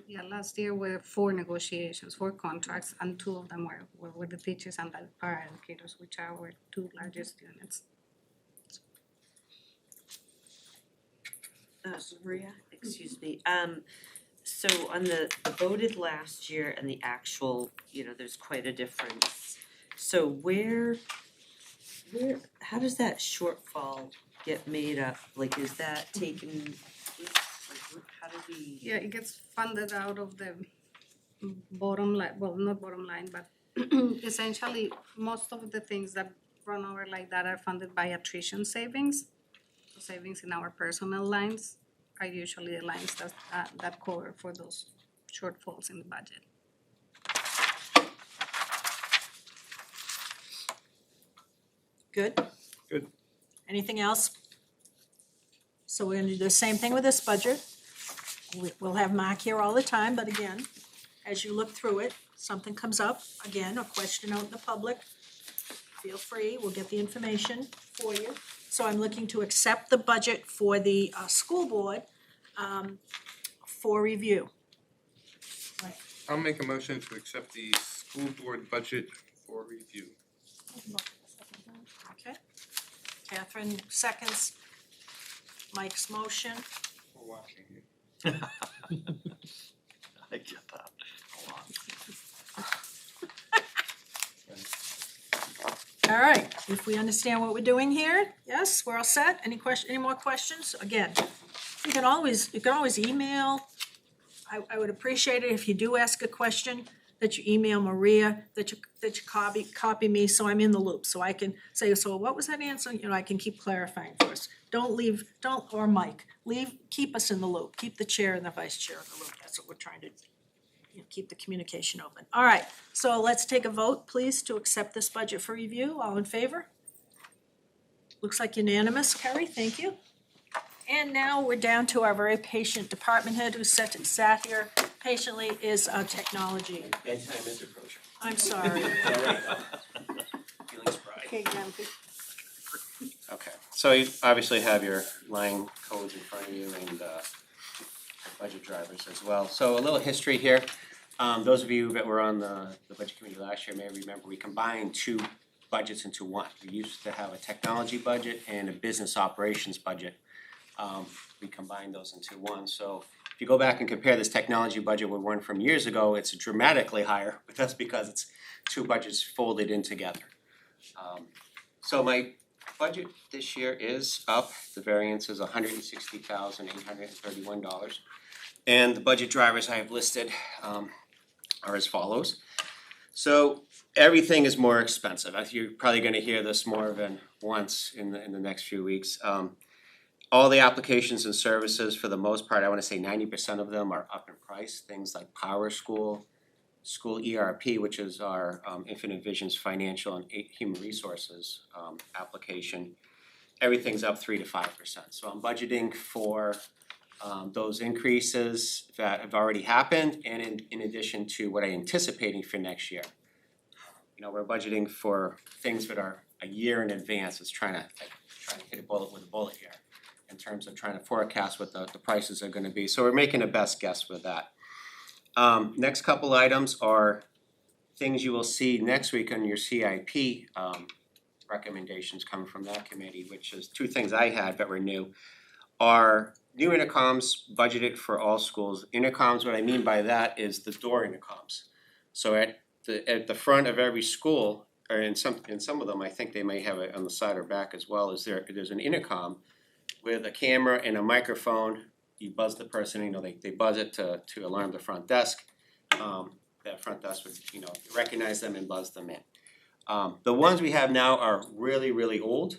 yeah, last year were 4 negotiations, 4 contracts, and 2 of them were with the teachers and the paraeducators, which are our 2 largest units. Maria, excuse me, so on the voted last year and the actual, there's quite a difference. So where, how does that shortfall get made up? Like, is that taken, how do we? Yeah, it gets funded out of the bottom line, well, not bottom line, but essentially, most of the things that run over like that are funded by attrition savings. So savings in our personnel lines are usually the lines that cover for those shortfalls in the budget. Good? Good. Anything else? So we're gonna do the same thing with this budget. We'll have Mark here all the time, but again, as you look through it, something comes up, again, a question out in the public, feel free, we'll get the information for you. So I'm looking to accept the budget for the school board for review. I'll make a motion to accept the school board budget for review. Okay? Catherine seconds Mike's motion. We're watching you. I get that a lot. All right, if we understand what we're doing here, yes, we're all set. Any more questions? Again, you can always email. I would appreciate it if you do ask a question, that you email Maria, that you copy me, so I'm in the loop, so I can say, so what was that answer? I can keep clarifying for us. Or Mike, keep us in the loop, keep the chair and the vice chair in the loop. That's what we're trying to, keep the communication open. All right, so let's take a vote, please, to accept this budget for review. All in favor? Looks like unanimous, Carrie, thank you. And now we're down to our very patient department head who sat here patiently, is technology. Bedtime is approaching. I'm sorry. Feeling spry. Okay, Gabby. Okay, so you obviously have your line codes in front of you and budget drivers as well. So a little history here. Those of you that were on the budget committee last year may remember we combined 2 budgets into one. We used to have a technology budget and a business operations budget. We combined those into one. So if you go back and compare this technology budget with one from years ago, it's dramatically higher, but that's because it's 2 budgets folded in together. So my budget this year is up. The variance is $160,831. And the budget drivers I have listed are as follows. So everything is more expensive. You're probably gonna hear this more than once in the next few weeks. All the applications and services, for the most part, I wanna say 90% of them are up in price. Things like Power School, School ERP, which is our Infinite Vision's financial and human resources application. Everything's up 3 to 5%. So I'm budgeting for those increases that have already happened and in addition to what I'm anticipating for next year. You know, we're budgeting for things that are a year in advance. It's trying to hit a bullet with a bullet here in terms of trying to forecast what the prices are gonna be. So we're making a best guess with that. Next couple items are things you will see next week on your CIP recommendations coming from that committee, which is two things I had that were new. Are new intercoms budgeted for all schools. Intercoms, what I mean by that is the door intercoms. So at the front of every school, or in some of them, I think they may have it on the side or back as well, there's an intercom with a camera and a microphone. You buzz the person, you know, they buzz it to alarm the front desk. That front desk would, you know, recognize them and buzz them in. The ones we have now are really, really old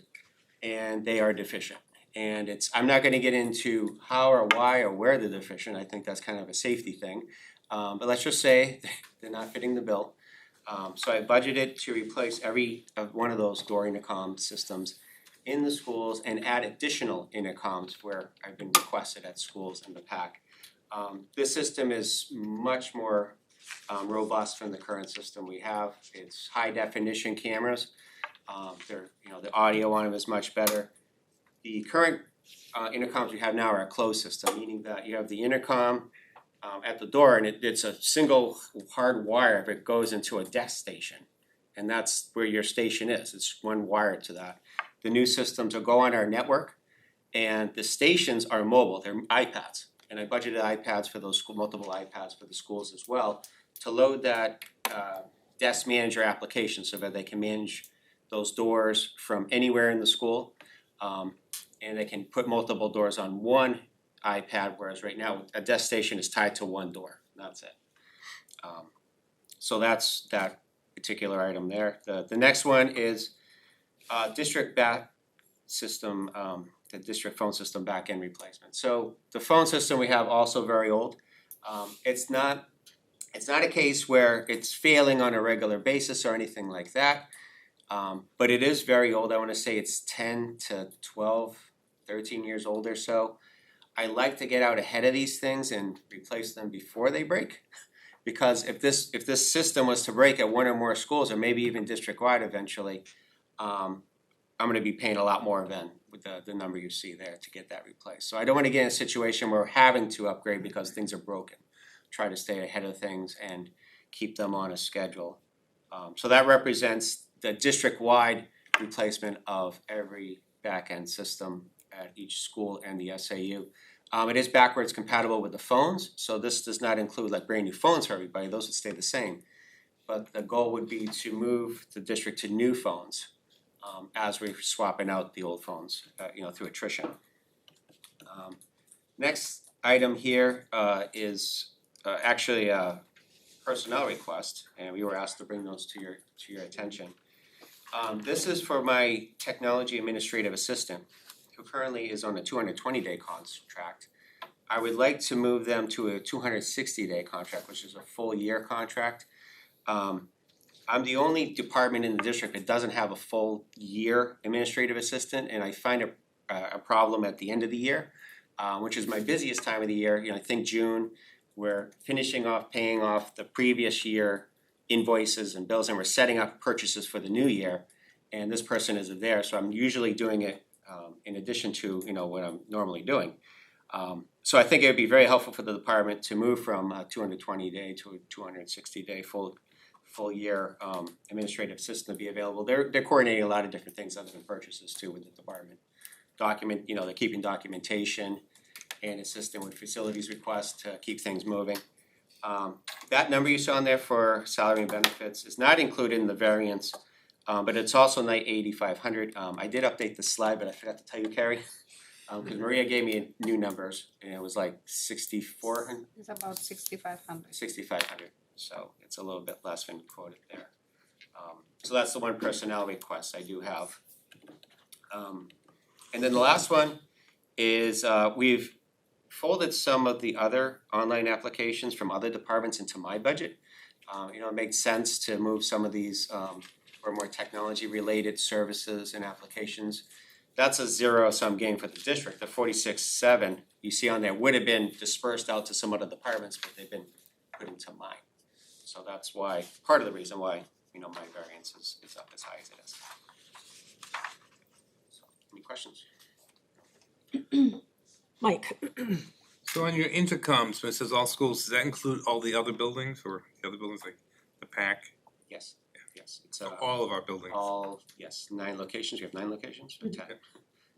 and they are deficient. And I'm not gonna get into how or why or where they're deficient, I think that's kind of a safety thing. But let's just say they're not fitting the bill. So I budgeted to replace every one of those door intercom systems in the schools and add additional intercoms where I've been requested at schools in the PAC. This system is much more robust than the current system we have. It's high definition cameras. The audio on them is much better. The current intercoms we have now are a closed system, meaning that you have the intercom at the door and it's a single hard wire that goes into a desk station. And that's where your station is. It's one wire to that. The new systems will go on our network and the stations are mobile, they're iPads. And I budgeted iPads for those multiple iPads for the schools as well to load that desk manager application so that they can manage those doors from anywhere in the school. And they can put multiple doors on one iPad, whereas right now a desk station is tied to one door, that's it. So that's that particular item there. The next one is district back system, the district phone system back end replacement. So the phone system we have also very old. It's not a case where it's failing on a regular basis or anything like that. But it is very old. I wanna say it's 10 to 12, 13 years old or so. I like to get out ahead of these things and replace them before they break. Because if this system was to break at one or more schools, or maybe even district-wide eventually, I'm gonna be paying a lot more than with the number you see there to get that replaced. So I don't wanna get in a situation where we're having to upgrade because things are broken. Try to stay ahead of things and keep them on a schedule. So that represents the district-wide replacement of every back-end system at each school and the SAU. It is backwards compatible with the phones, so this does not include like brand new phones for everybody, those would stay the same. But the goal would be to move the district to new phones as we're swapping out the old phones, through attrition. Next item here is actually a personnel request, and we were asked to bring those to your attention. This is for my technology administrative assistant, who currently is on a 220-day contract. I would like to move them to a 260-day contract, which is a full year contract. I'm the only department in the district that doesn't have a full year administrative assistant, and I find a problem at the end of the year, which is my busiest time of the year. I think June, we're finishing off paying off the previous year invoices and bills, and we're setting up purchases for the new year. And this person isn't there, so I'm usually doing it in addition to what I'm normally doing. So I think it would be very helpful for the department to move from a 220-day to a 260-day full year administrative assistant to be available. They're coordinating a lot of different things other than purchases too with the department. They're keeping documentation and assisting with facilities requests to keep things moving. That number you saw in there for salary and benefits is not included in the variance, but it's also $8,500. I did update the slide, but I forgot to tell you, Carrie, because Maria gave me new numbers, and it was like 6,400. It's about 6,500. 6,500. So it's a little bit less than quoted there. So that's the one personnel request I do have. And then the last one is we've folded some of the other online applications from other departments into my budget. It makes sense to move some of these or more technology related services and applications That's a zero-sum game for the district. The 46.7 you see on there would have been dispersed out to some other departments, but they've been put into mine. So that's why, part of the reason why, you know, my variance is up as high as it is. So, any questions? Mike? So on your intercoms, when it says all schools, does that include all the other buildings or the other buildings like the PAC? Yes, yes, it's So all of our buildings? all, yes, 9 locations. We have 9 locations or 10?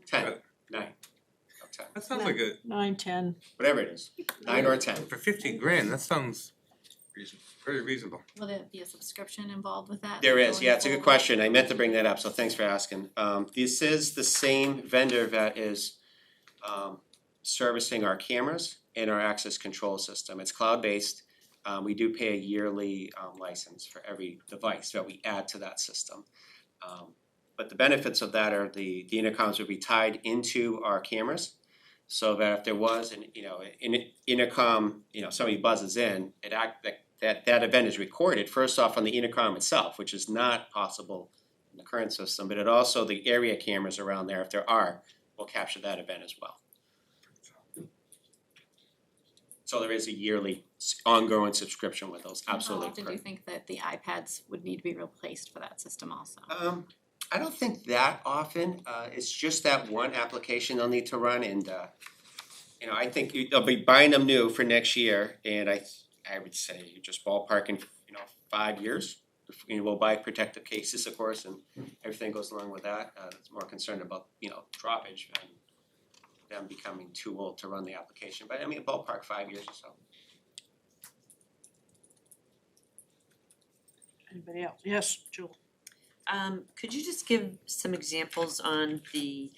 10, 9, oh, 10, That sounds like a, 9, 10. whatever it is, 9 or 10. for 50 grand, that sounds very reasonable. Will there be a subscription involved with that? There is, going yeah, it's a good forward? question. I meant to bring that up, so thanks for asking. This is the same vendor that is servicing our cameras and our access control system. It's cloud-based. We do pay a yearly license for every device that we add to that system. But the benefits of that are the intercoms would be tied into our cameras, so that if there was an intercom, somebody buzzes in, that event is recorded first off on the intercom itself, which is not possible in the current system, but it also the area cameras around there, if there are, will capture that event as well. So there is a yearly ongoing subscription with those, absolutely How often do you think that the iPads would need to be replaced for that system also? I don't think that often. It's just that one application they'll need to run, and I think they'll be buying them new for next year. And I would say you're just ballparking, 5 years. We'll buy protective cases, of course, and everything goes along with that. It's more concerned about droppage and them becoming too old to run the application. But I mean, ballpark 5 years or so. Anybody else? Yes, Jewel? Could you just give some examples on the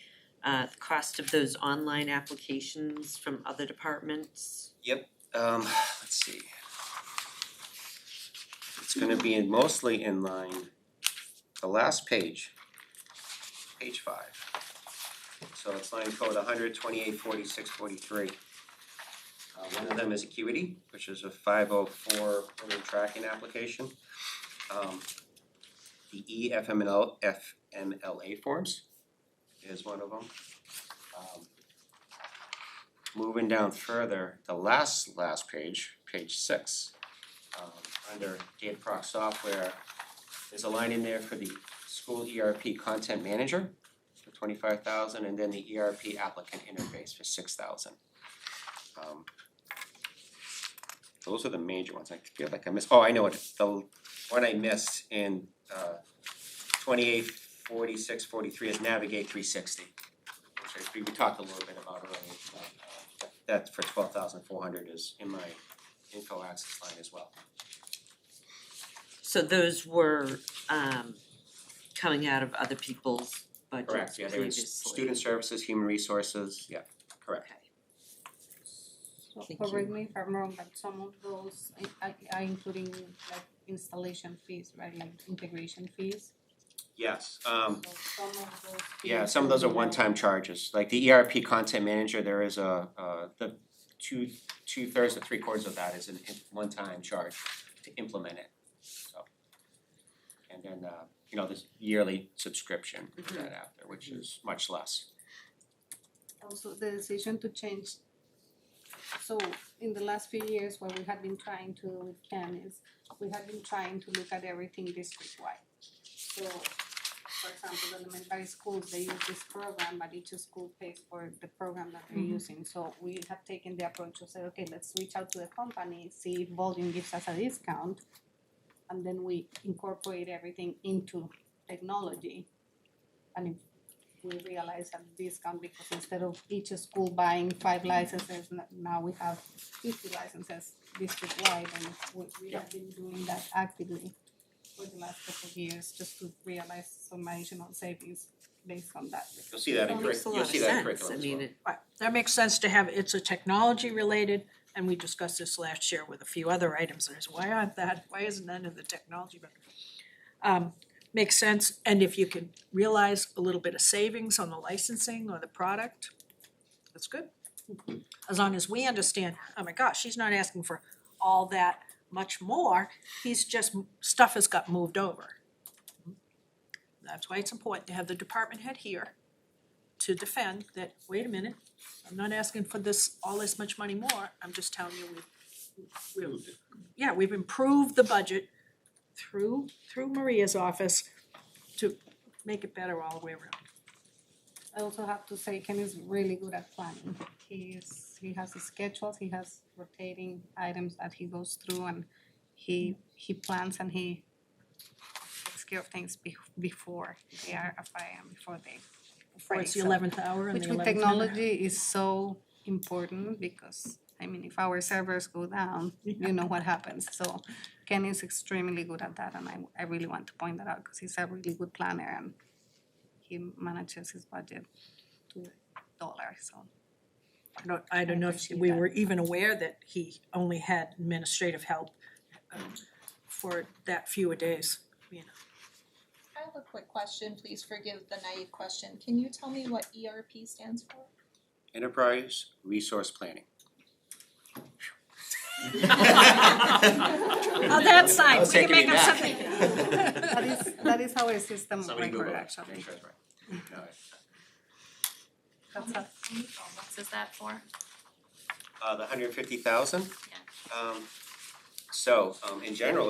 cost of those online applications from other departments? Let's see. It's gonna be mostly in line, the last page, page 5. So it's line code 1284643. One of them is Acuity, which is a 504 tracking application. The FMLA forms is one of them. Moving down further, the last page, page 6, under DataProc software, there's a line in there for the school ERP content manager for $25,000, and then the ERP applicant interface for $6,000. Those are the major ones. I feel like I missed. Oh, I know what the one I missed in 284643 is Navigate 360. Which we talked a little bit about earlier. That for $12,400 is in my info access line as well. So those were coming out of other people's budgets Correct, yeah, there was previously? student services, human resources, yeah, correct. Okay. So Thank correct you. me if I'm wrong, but some of those are including like installation fees, right, like integration fees? Yes, So some of those yeah, fees some of those are will be one-time charges, like the ERP content manager, there is the two-thirds to three-quarters of that is a one-time charge to implement it, so. And then, this yearly subscription for that after, which is much less. Also, the decision to change, so in the last few years, what we had been trying to with Ken is, we had been trying to look at everything district-wide. So, for example, the elementary schools, they use this program, but each school pays for the program that they're using. So we have taken the approach to say, okay, let's reach out to the company, see if Volume gives us a discount, and then we incorporate everything into technology. And if we realize a discount, because instead of each school buying 5 licenses, now we have 50 licenses district-wide, and we have been doing that actively for the last couple of years, just to realize some additional savings based on that. You'll see that in That makes a lot you'll of see that in sense. curriculum I as mean, well. it, Right, that makes sense to have, it's a technology related, and we discussed this last year with a few other items, there's why isn't none of the technology, but makes sense, and if you can realize a little bit of savings on the licensing or the product, that's good. As long as we understand, oh my gosh, he's not asking for all that much more, he's just, stuff has got moved over. That's why it's important to have the department head here to defend that, wait a minute, I'm not asking for all this much money more, I'm just telling you we've improved the budget through Maria's office to make it better all the way around. I also have to say Ken is really good at planning. He has his schedules, he has rotating items that he goes through, and he plans and he takes care of things before they are a 5 AM, before they. Before it's the So- 11th hour and Which the 11th with minute. technology is so important because, I mean, if our servers go down, you know what happens. So Ken is extremely good at that, and I really want to point that out because he's a really good planner and he manages his budget to the dollar, so. I don't know if appreciate we that. were even aware that he only had administrative help for that few days, you know. I have a quick question, please forgive the naive question. Can you tell me what ERP stands for? Enterprise Resource Planning. Oh, that's I fine, was we can taking make it up back. something. That is our system Somebody record, Google it. actually. I'm sure it's right. No, How many Chromebooks is that for? the 150,000? Yeah. In general,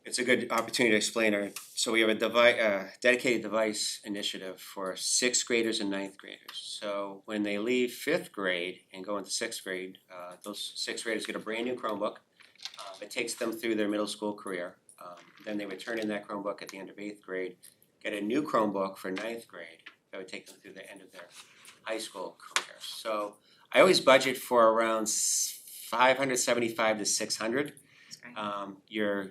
it's a good opportunity to explain so we have a dedicated device initiative for 6th graders and 9th graders. So when they leave 5th grade and go into 6th grade, those 6th graders get a brand new Chromebook. It takes them through their middle school career. Then they would turn in that Chromebook at the end of 8th grade, get a new Chromebook for 9th grade. That would take them through the end of their high school career. So I always budget for around 575 to 600. That's great.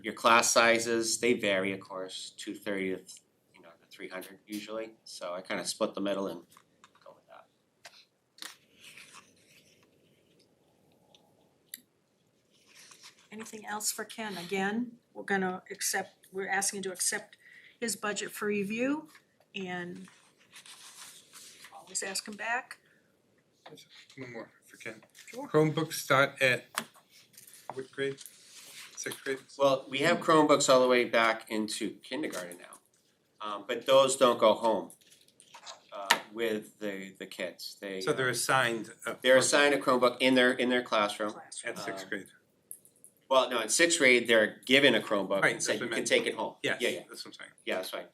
Your class sizes, they vary, of course, 230 to 300 usually. So I kind of split the middle and go with that. Anything else for Ken? Again, we're asking to accept his budget for review and always ask him back. One more for Ken. Sure. Chromebooks start at what grade? 6th grade? Well, we have Chromebooks all the way back into kindergarten now, but those don't go home with the kids. So they're assigned they're assigned a Chromebook in their classroom. at 6th grade. Well, no, in 6th grade, they're given a Chromebook Right, and said that's you what I can meant. take it home. Yes, Yeah, that's what I'm saying. yeah, that's right.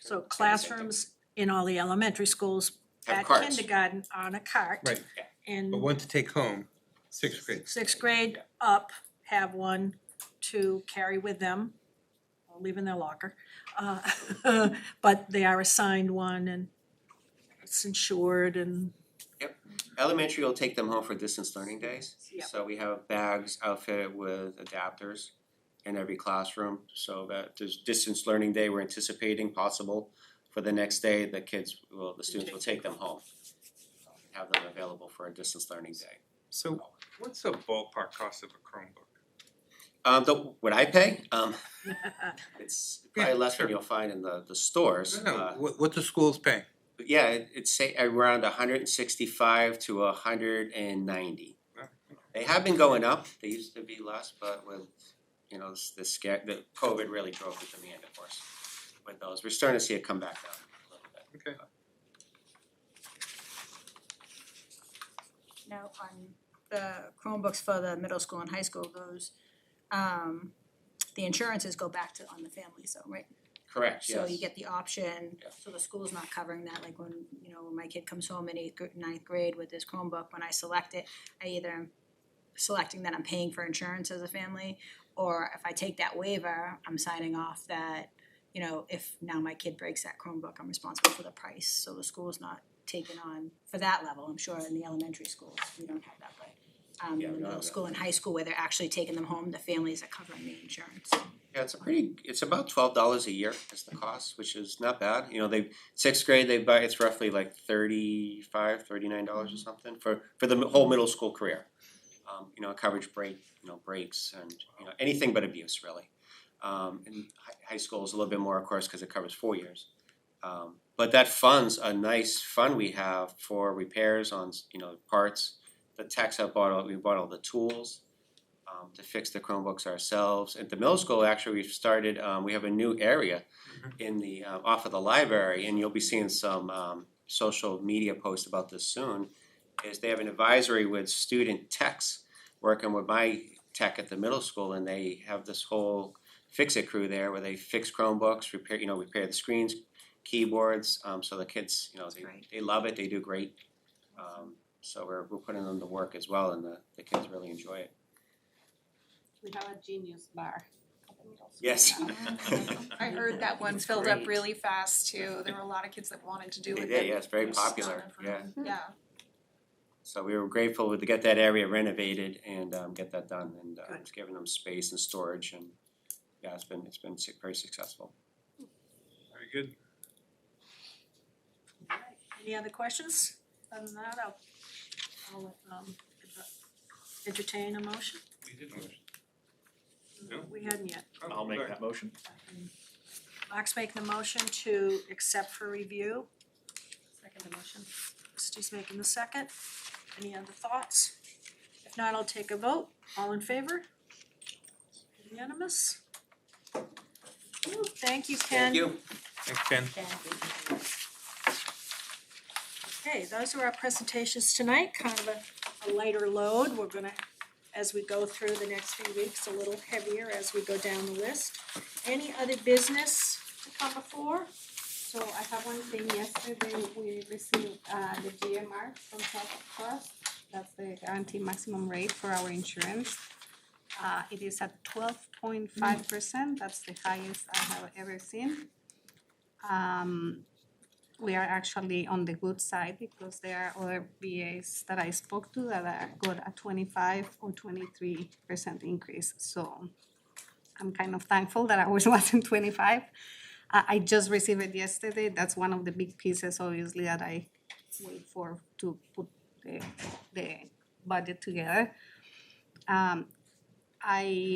So classrooms in all the elementary schools Have at carts. kindergarten on a cart. Right. And But one to take home, 6th grade. 6th grade up have one to carry with them, or leave in their locker. But they are assigned one and it's insured and Elementary will take them home for distance learning days. Yep. So we have bags outfitted with adapters in every classroom, so that there's distance learning day we're anticipating possible for the next day, the students will take them home. Have them available for a distance learning day. So what's the ballpark cost of a Chromebook? What I pay, it's probably Yeah, less sure. than you'll find in the stores. No, what the schools pay? But yeah, it's say around 165 to 190. Wow. They have been going up, they used to be less, but with, the COVID really drove the demand, of course, with those. We're starting to see it come back down a little bit. Okay. Now, on the Chromebooks for the middle school and high school, those, the insurances go back to on the family, so, right? Correct, yes. So you get the option, Yeah. so the school's not covering that, like when, when my kid comes home in 9th grade with this Chromebook, when I select it, I either am selecting that I'm paying for insurance as a family, or if I take that waiver, I'm signing off that, if now my kid breaks that Chromebook, I'm responsible for the price, so the school's not taken on for that level. I'm sure in the elementary schools, we don't have that, but Yeah, in we the don't middle have that. school and high school where they're actually taking them home, the families are covering the insurance. Yeah, it's about $12 a year is the cost, which is not bad. 6th grade, it's roughly like $35, $39 or something for the whole middle school career. Coverage breaks and, anything but abuse really. And high school is a little bit more, of course, because it covers 4 years. But that funds a nice fund we have for repairs on, parts. The techs we bought all the tools to fix the Chromebooks ourselves. At the middle school, actually, we've started, we have a new area in the, off of the library, and you'll be seeing some social media post about this soon, is they have an advisory with student techs working with my tech at the middle school, and they have this whole fix-it crew there where they fix Chromebooks, repair the screens, keyboards, so the kids, they love it, they do great. So we're putting them to work as well, and the kids really enjoy it. We have a genius bar. Yes. I heard that one filled up really fast too. There were a lot of kids that wanted to do They it. did, yeah, it's very It was popular, fun. yeah. Yeah. So we were grateful to get that area renovated and get that done, and it's given them space and storage, and yeah, it's been very successful. Very good. Any other questions? Other than that, I'll entertain a motion. We did motion. No? We hadn't yet. I'll make that motion. Mark's making the motion to accept for review. Second the motion. Christie's making the second. Any other thoughts? If not, I'll take a vote. All in favor? Unanimous? Ooh, thank you, Ken. Thank you. Thanks, Ken. Okay, those are our presentations tonight, kind of a lighter load. We're gonna, as we go through the next few weeks, a little heavier as we go down the list. Any other business to come before? So I have one thing, yesterday we received the GMR from Health Trust, that's the guaranteed maximum rate for our insurance. It is at 12.5%, that's the highest I have ever seen. We are actually on the good side because there are other VAs that I spoke to that are got a 25 or 23% increase, so I'm kind of thankful that ours wasn't 25. I just received it yesterday. That's one of the big pieces, obviously, that I wait for to put the budget together. I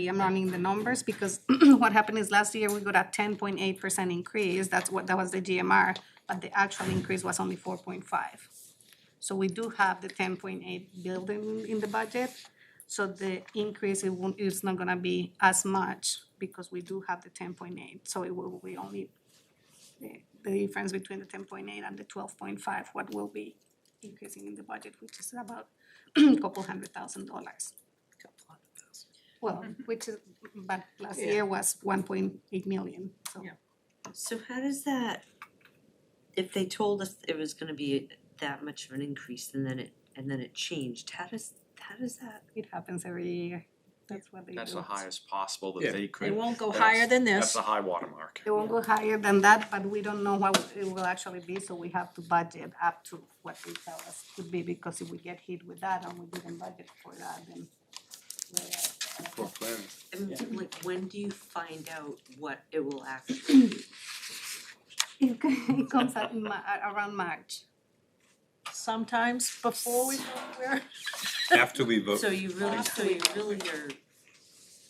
am running the numbers because what happened is last year we got a 10.8% increase. That was the GMR, but the actual increase was only 4.5. So we do have the 10.8 built in the budget. So the increase, it's not gonna be as much because we do have the 10.8. So it will be only the difference between the 10.8 and the 12.5, what will be increasing in the budget, which is about a couple $100,000. Well, which is, but last year was 1.8 million, so. Yeah. So how does that, if they told us it was gonna be that much of an increase and then it changed, how does that? It happens every year. That's what they do. That's the highest possible Yeah. that they could. It won't go that's- higher than That's this. the high watermark. It won't go higher than that, but we don't know what it will actually be, so we have to budget up to what they tell us could be, because if we get hit with that and we didn't budget for that, then Poor plan. And like, when do you find out what it will actually be? it comes out in around March. Sometimes before we know where. After we vote. So you really are, and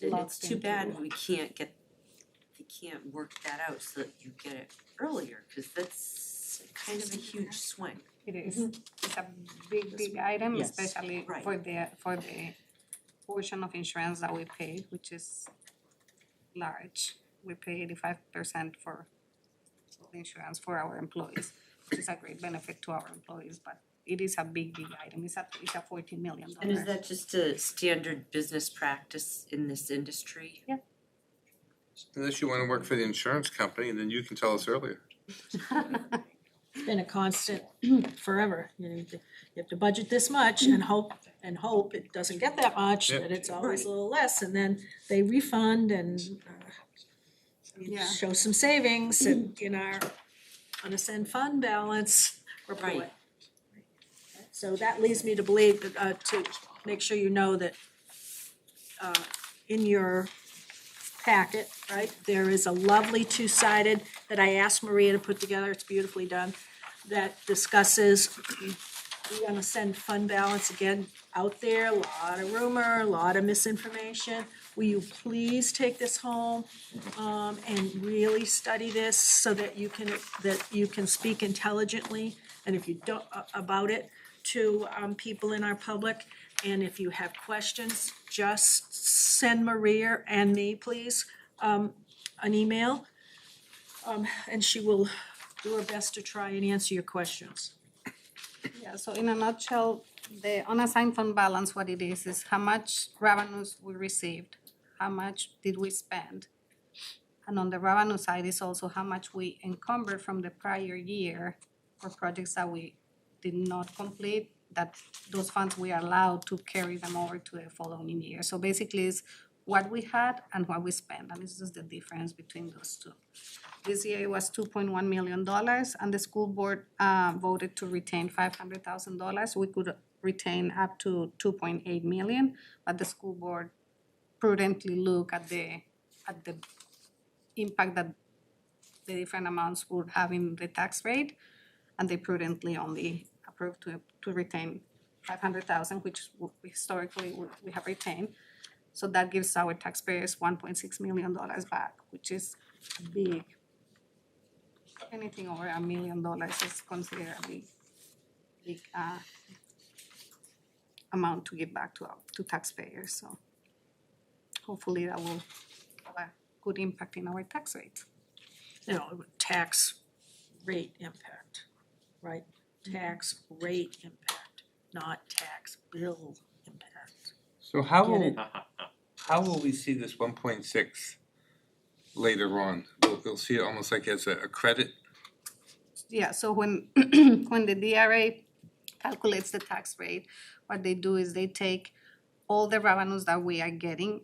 it's Locked too into bad it. we can't work that out so that you get it earlier, cause that's kind of a huge swing. It is, it's a big item, Yes. especially Right. for the portion of insurance that we pay, which is large. We pay 85% for insurance for our employees, which is a great benefit to our employees, but it is a big item. It's a $14 million. And is that just a standard business practice in this industry? Unless you wanna work for the insurance company, and then you can tell us earlier. It's been a constant forever. You have to budget this much and hope it doesn't get that much, Yep. that it's always a little less, and then they refund and Yeah. show some savings in our unassigned fund balance report. Right. So that leads me to believe that, to make sure you know that in your packet, right, there is a lovely two-sided that I asked Maria to put together, it's beautifully done, that discusses the unassigned fund balance, again, out there, a lot of rumor, a lot of misinformation. Will you please take this home and really study this so that you can speak intelligently, and if you don't, about it, to people in our public. And if you have questions, just send Maria and me, please, an email. And she will do our best to try and answer your questions. Yeah, so in a nutshell, the unassigned fund balance, what it is how much revenues we received, how much did we spend? And on the revenue side is also how much we encumbered from the prior year for projects that we did not complete, that those funds we are allowed to carry them over to the following year. So basically it's what we had and what we spent, and this is the difference between those two. This year it was $2.1 million, and the school board voted to retain $500,000. We could retain up to $2.8 million, but the school board prudently looked at the impact that the different amounts would have in the tax rate, and they prudently only approved to retain $500,000, which historically we have retained. So that gives our taxpayers $1.6 million back, which is big. Anything over $1 million is considered a big amount to give back to taxpayers. So hopefully that will have a good impact in our tax rate. You know, tax rate impact, right? Tax rate impact, not tax bill impact. So Get it? how will we see this 1.6 later on? We'll see it almost like as a credit? Yeah, so when when the DRA calculates the tax rate, what they do is they take all the revenues that we are getting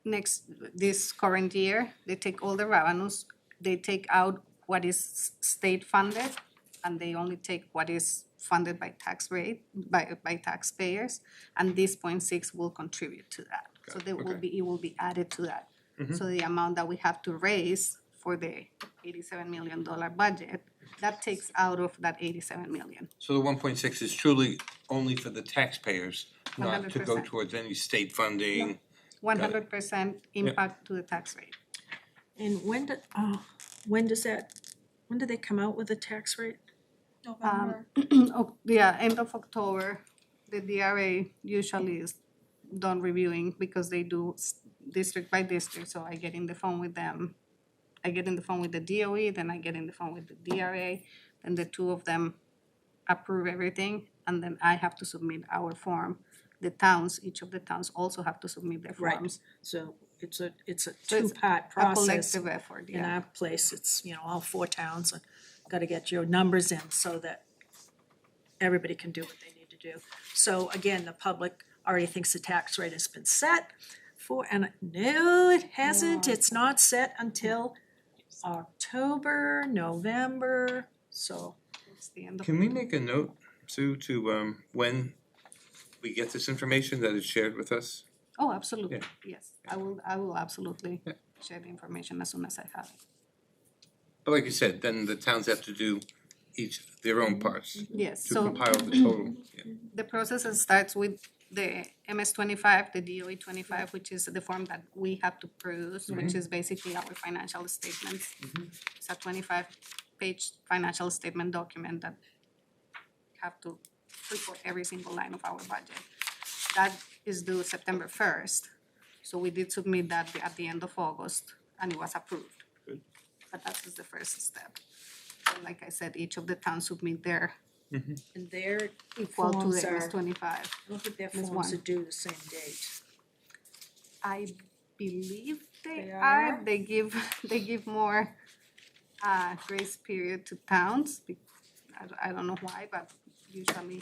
this current year, they take all the revenues, they take out what is state funded, and they only take what is funded by tax rate, by taxpayers, and this 0.6 will contribute to that. So there will be, it will be added to that. So the amount that we have to raise for the $87 million budget, that takes out of that 87 million. So the 1.6 is truly only for the taxpayers, not to go 100%. towards any state funding? 100% impact to the tax rate. And when do they come out with the tax rate? November. Oh, yeah, end of October, the DRA usually is done reviewing because they do district by district, so I get in the phone with them. I get in the phone with the DOE, then I get in the phone with the DRA, then the two of them approve everything, and then I have to submit our form. The towns, each of the towns also have to submit their Right. forms. So it's a So it's two-part A process. collective effort, In yeah. our place, it's, all 4 towns, and gotta get your numbers in so that everybody can do what they need to do. So again, the public already thinks the tax rate has been set and no, it hasn't. It's not set until October, November, so It's the end of. Can we make a note, Sue, to when we get this information that is shared with us? Oh, absolutely, Yeah. yes. I will absolutely Yeah. share the information as soon as I have it. But like you said, then the towns have to do each their own parts Yes, to so compile the total. Yeah. the process starts with the MS-25, the DOE-25, which is the form that we have to produce, which is basically our financial statements. It's a 25-page financial statement document that have to report every single line of our budget. That is due September 1st, so we did submit that at the end of August, and it was approved. Good. But that is the first step. And like I said, each of the towns submit their and their equal to forms the are, MS-25. I don't think their Ms. forms are Wan. due the same date. I believe they They are, are? they give more grace period to towns. I don't know why, but usually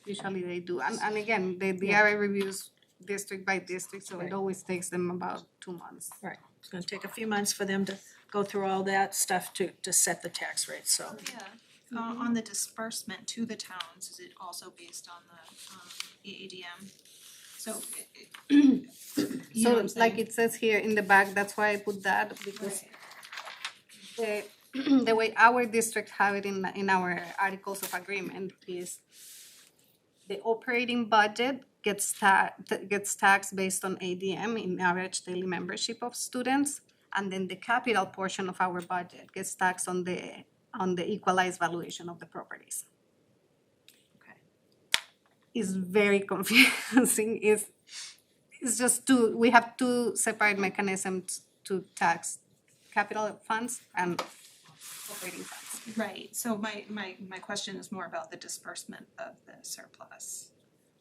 they do. And again, the DRA reviews district by district, so it Right. always takes them about 2 months. Right, it's gonna take a few months for them to go through all that stuff to set the tax rate, so. Yeah, on the disbursement to the towns, is it also based on the EADM? So you know So what I'm like saying? it says here in the back, that's why I put that, because the way our district have it in our articles of agreement is the operating budget gets taxed based on ADM in average daily membership of students, and then the capital portion of our budget gets taxed on the equalized valuation of the properties. Okay. It's very confusing. It's just we have two separate mechanisms to tax capital funds and operating funds. Right, so my question is more about the disbursement of the surplus.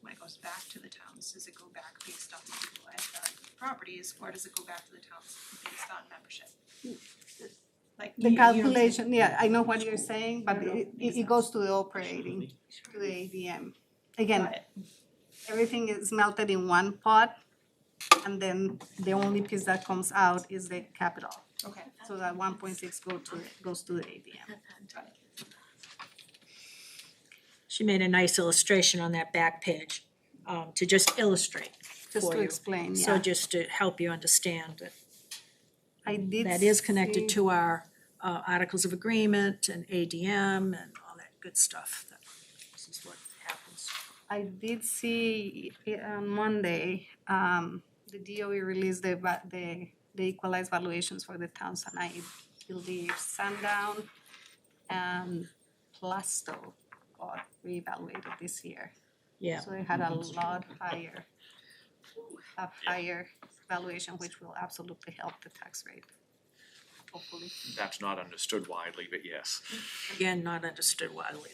When it goes back to the towns, does it go back based on the utilized properties, or does it go back to the towns based on membership? Like The you- calculation, yeah, I know what you're saying, but it goes to the operating, to the ADM. Again, Got it. everything is melted in one pot, and then the only piece that comes out is the capital. Okay. So that 1.6 goes to the ADM. She made a nice illustration on that back page, to just illustrate Just for to you. explain, So yeah. just to help you understand that I did that is connected see- to our articles of agreement and ADM and all that good stuff. That This is what happens. I did see on Monday, the DOE released the equalized valuations for the towns, and I believe Sundown and Plasto got reevaluated this year. Yeah. So they had a lot higher valuation, which will absolutely help the tax rate, hopefully. That's not understood widely, but yes. Again, not understood widely.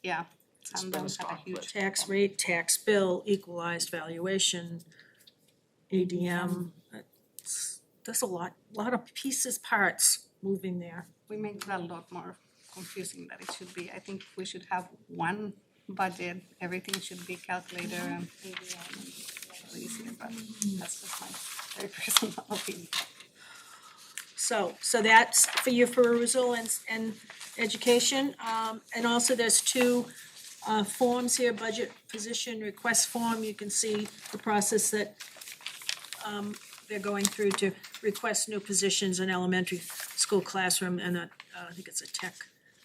Yeah, It's been Sundown a had a stock, huge. but- Tax rate, tax bill, equalized valuation, ADM. There's a lot of pieces, parts moving there. We make it a lot more confusing than it should be. I think we should have one budget, everything should be calculated and ADM and it's easier, but that's just my very personal opinion. So that's for your perusal and education. And also there's two forms here, budget position request form. You can see the process that they're going through to request new positions in elementary school classroom and I think it's a tech,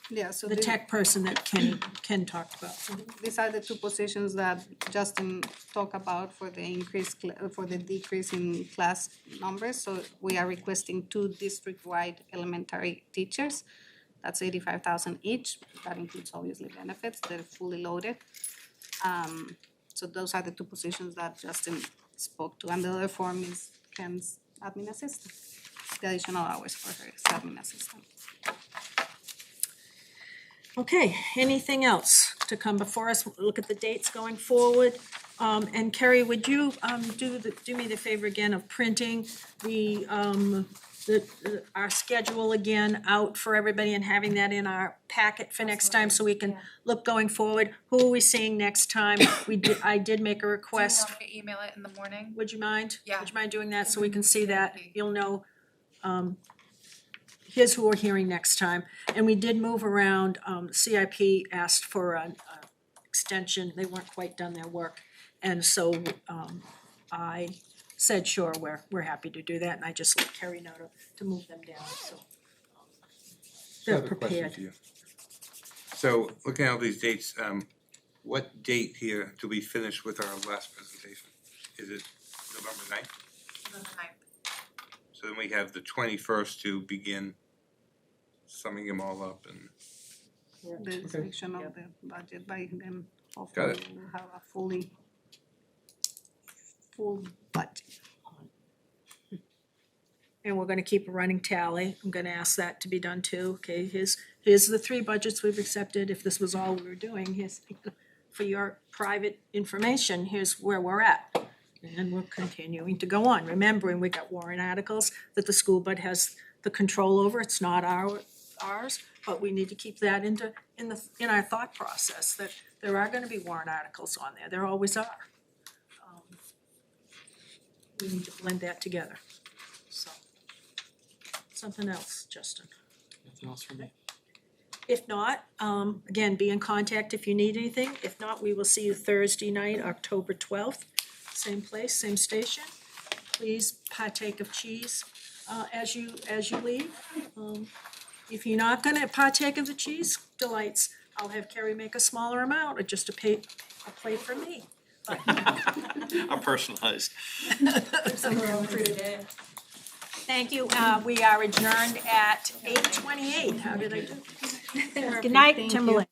Yeah, so the tech person that Ken talked about. these are the two positions that Justin talked about for the for the decrease in class numbers. So we are requesting 2 district-wide elementary teachers. That's 85,000 each. That includes obviously benefits. They're fully loaded. So those are the 2 positions that Justin spoke to. And the other form is Ken's admin assistant, the additional hours for her as admin assistant. Okay, anything else to come before us? Look at the dates going forward. And Carrie, would you do me the favor again of printing our schedule again out for everybody and having that in our packet for next time so we can look going forward. Who are we seeing next time? I did make a request. Do you want me to email it in the morning? Would you mind? Yeah. Would you mind doing that so we can see that? You'll know, here's who we're hearing next time. And we did move around, CIP asked for an extension, they weren't quite done their work. And so, I said, sure, we're happy to do that, and I just let Carrie know to move them down, so. They're I have a question prepared. for you. So, looking at all these dates, what date here do we finish with our last presentation? Is it November 9th? So then we have the 21st to begin summing them all up and. The section of the budget by then, Got hopefully it. we'll have a full budget. And we're gonna keep a running tally, I'm gonna ask that to be done too, okay, here's the 3 budgets we've accepted, if this was all we were doing, here's, for your private information, here's where we're at. And we're continuing to go on, remembering we got warrant articles that the school board has the control over, it's not ours, but we need to keep that in our thought process, that there are gonna be warrant articles on there always are. We need to blend that together, so. Something else, Justin? Nothing else for me. If not, again, be in contact if you need anything. If not, we will see you Thursday night, October 12th. Same place, same station. Please partake of cheese as you leave. If you're not gonna partake of the cheese delights, I'll have Carrie make a smaller amount or just a plate for me. I'm personalized. Thank you. We are adjourned at 8:28. How did I do? Good night, Thank you. Timberlake.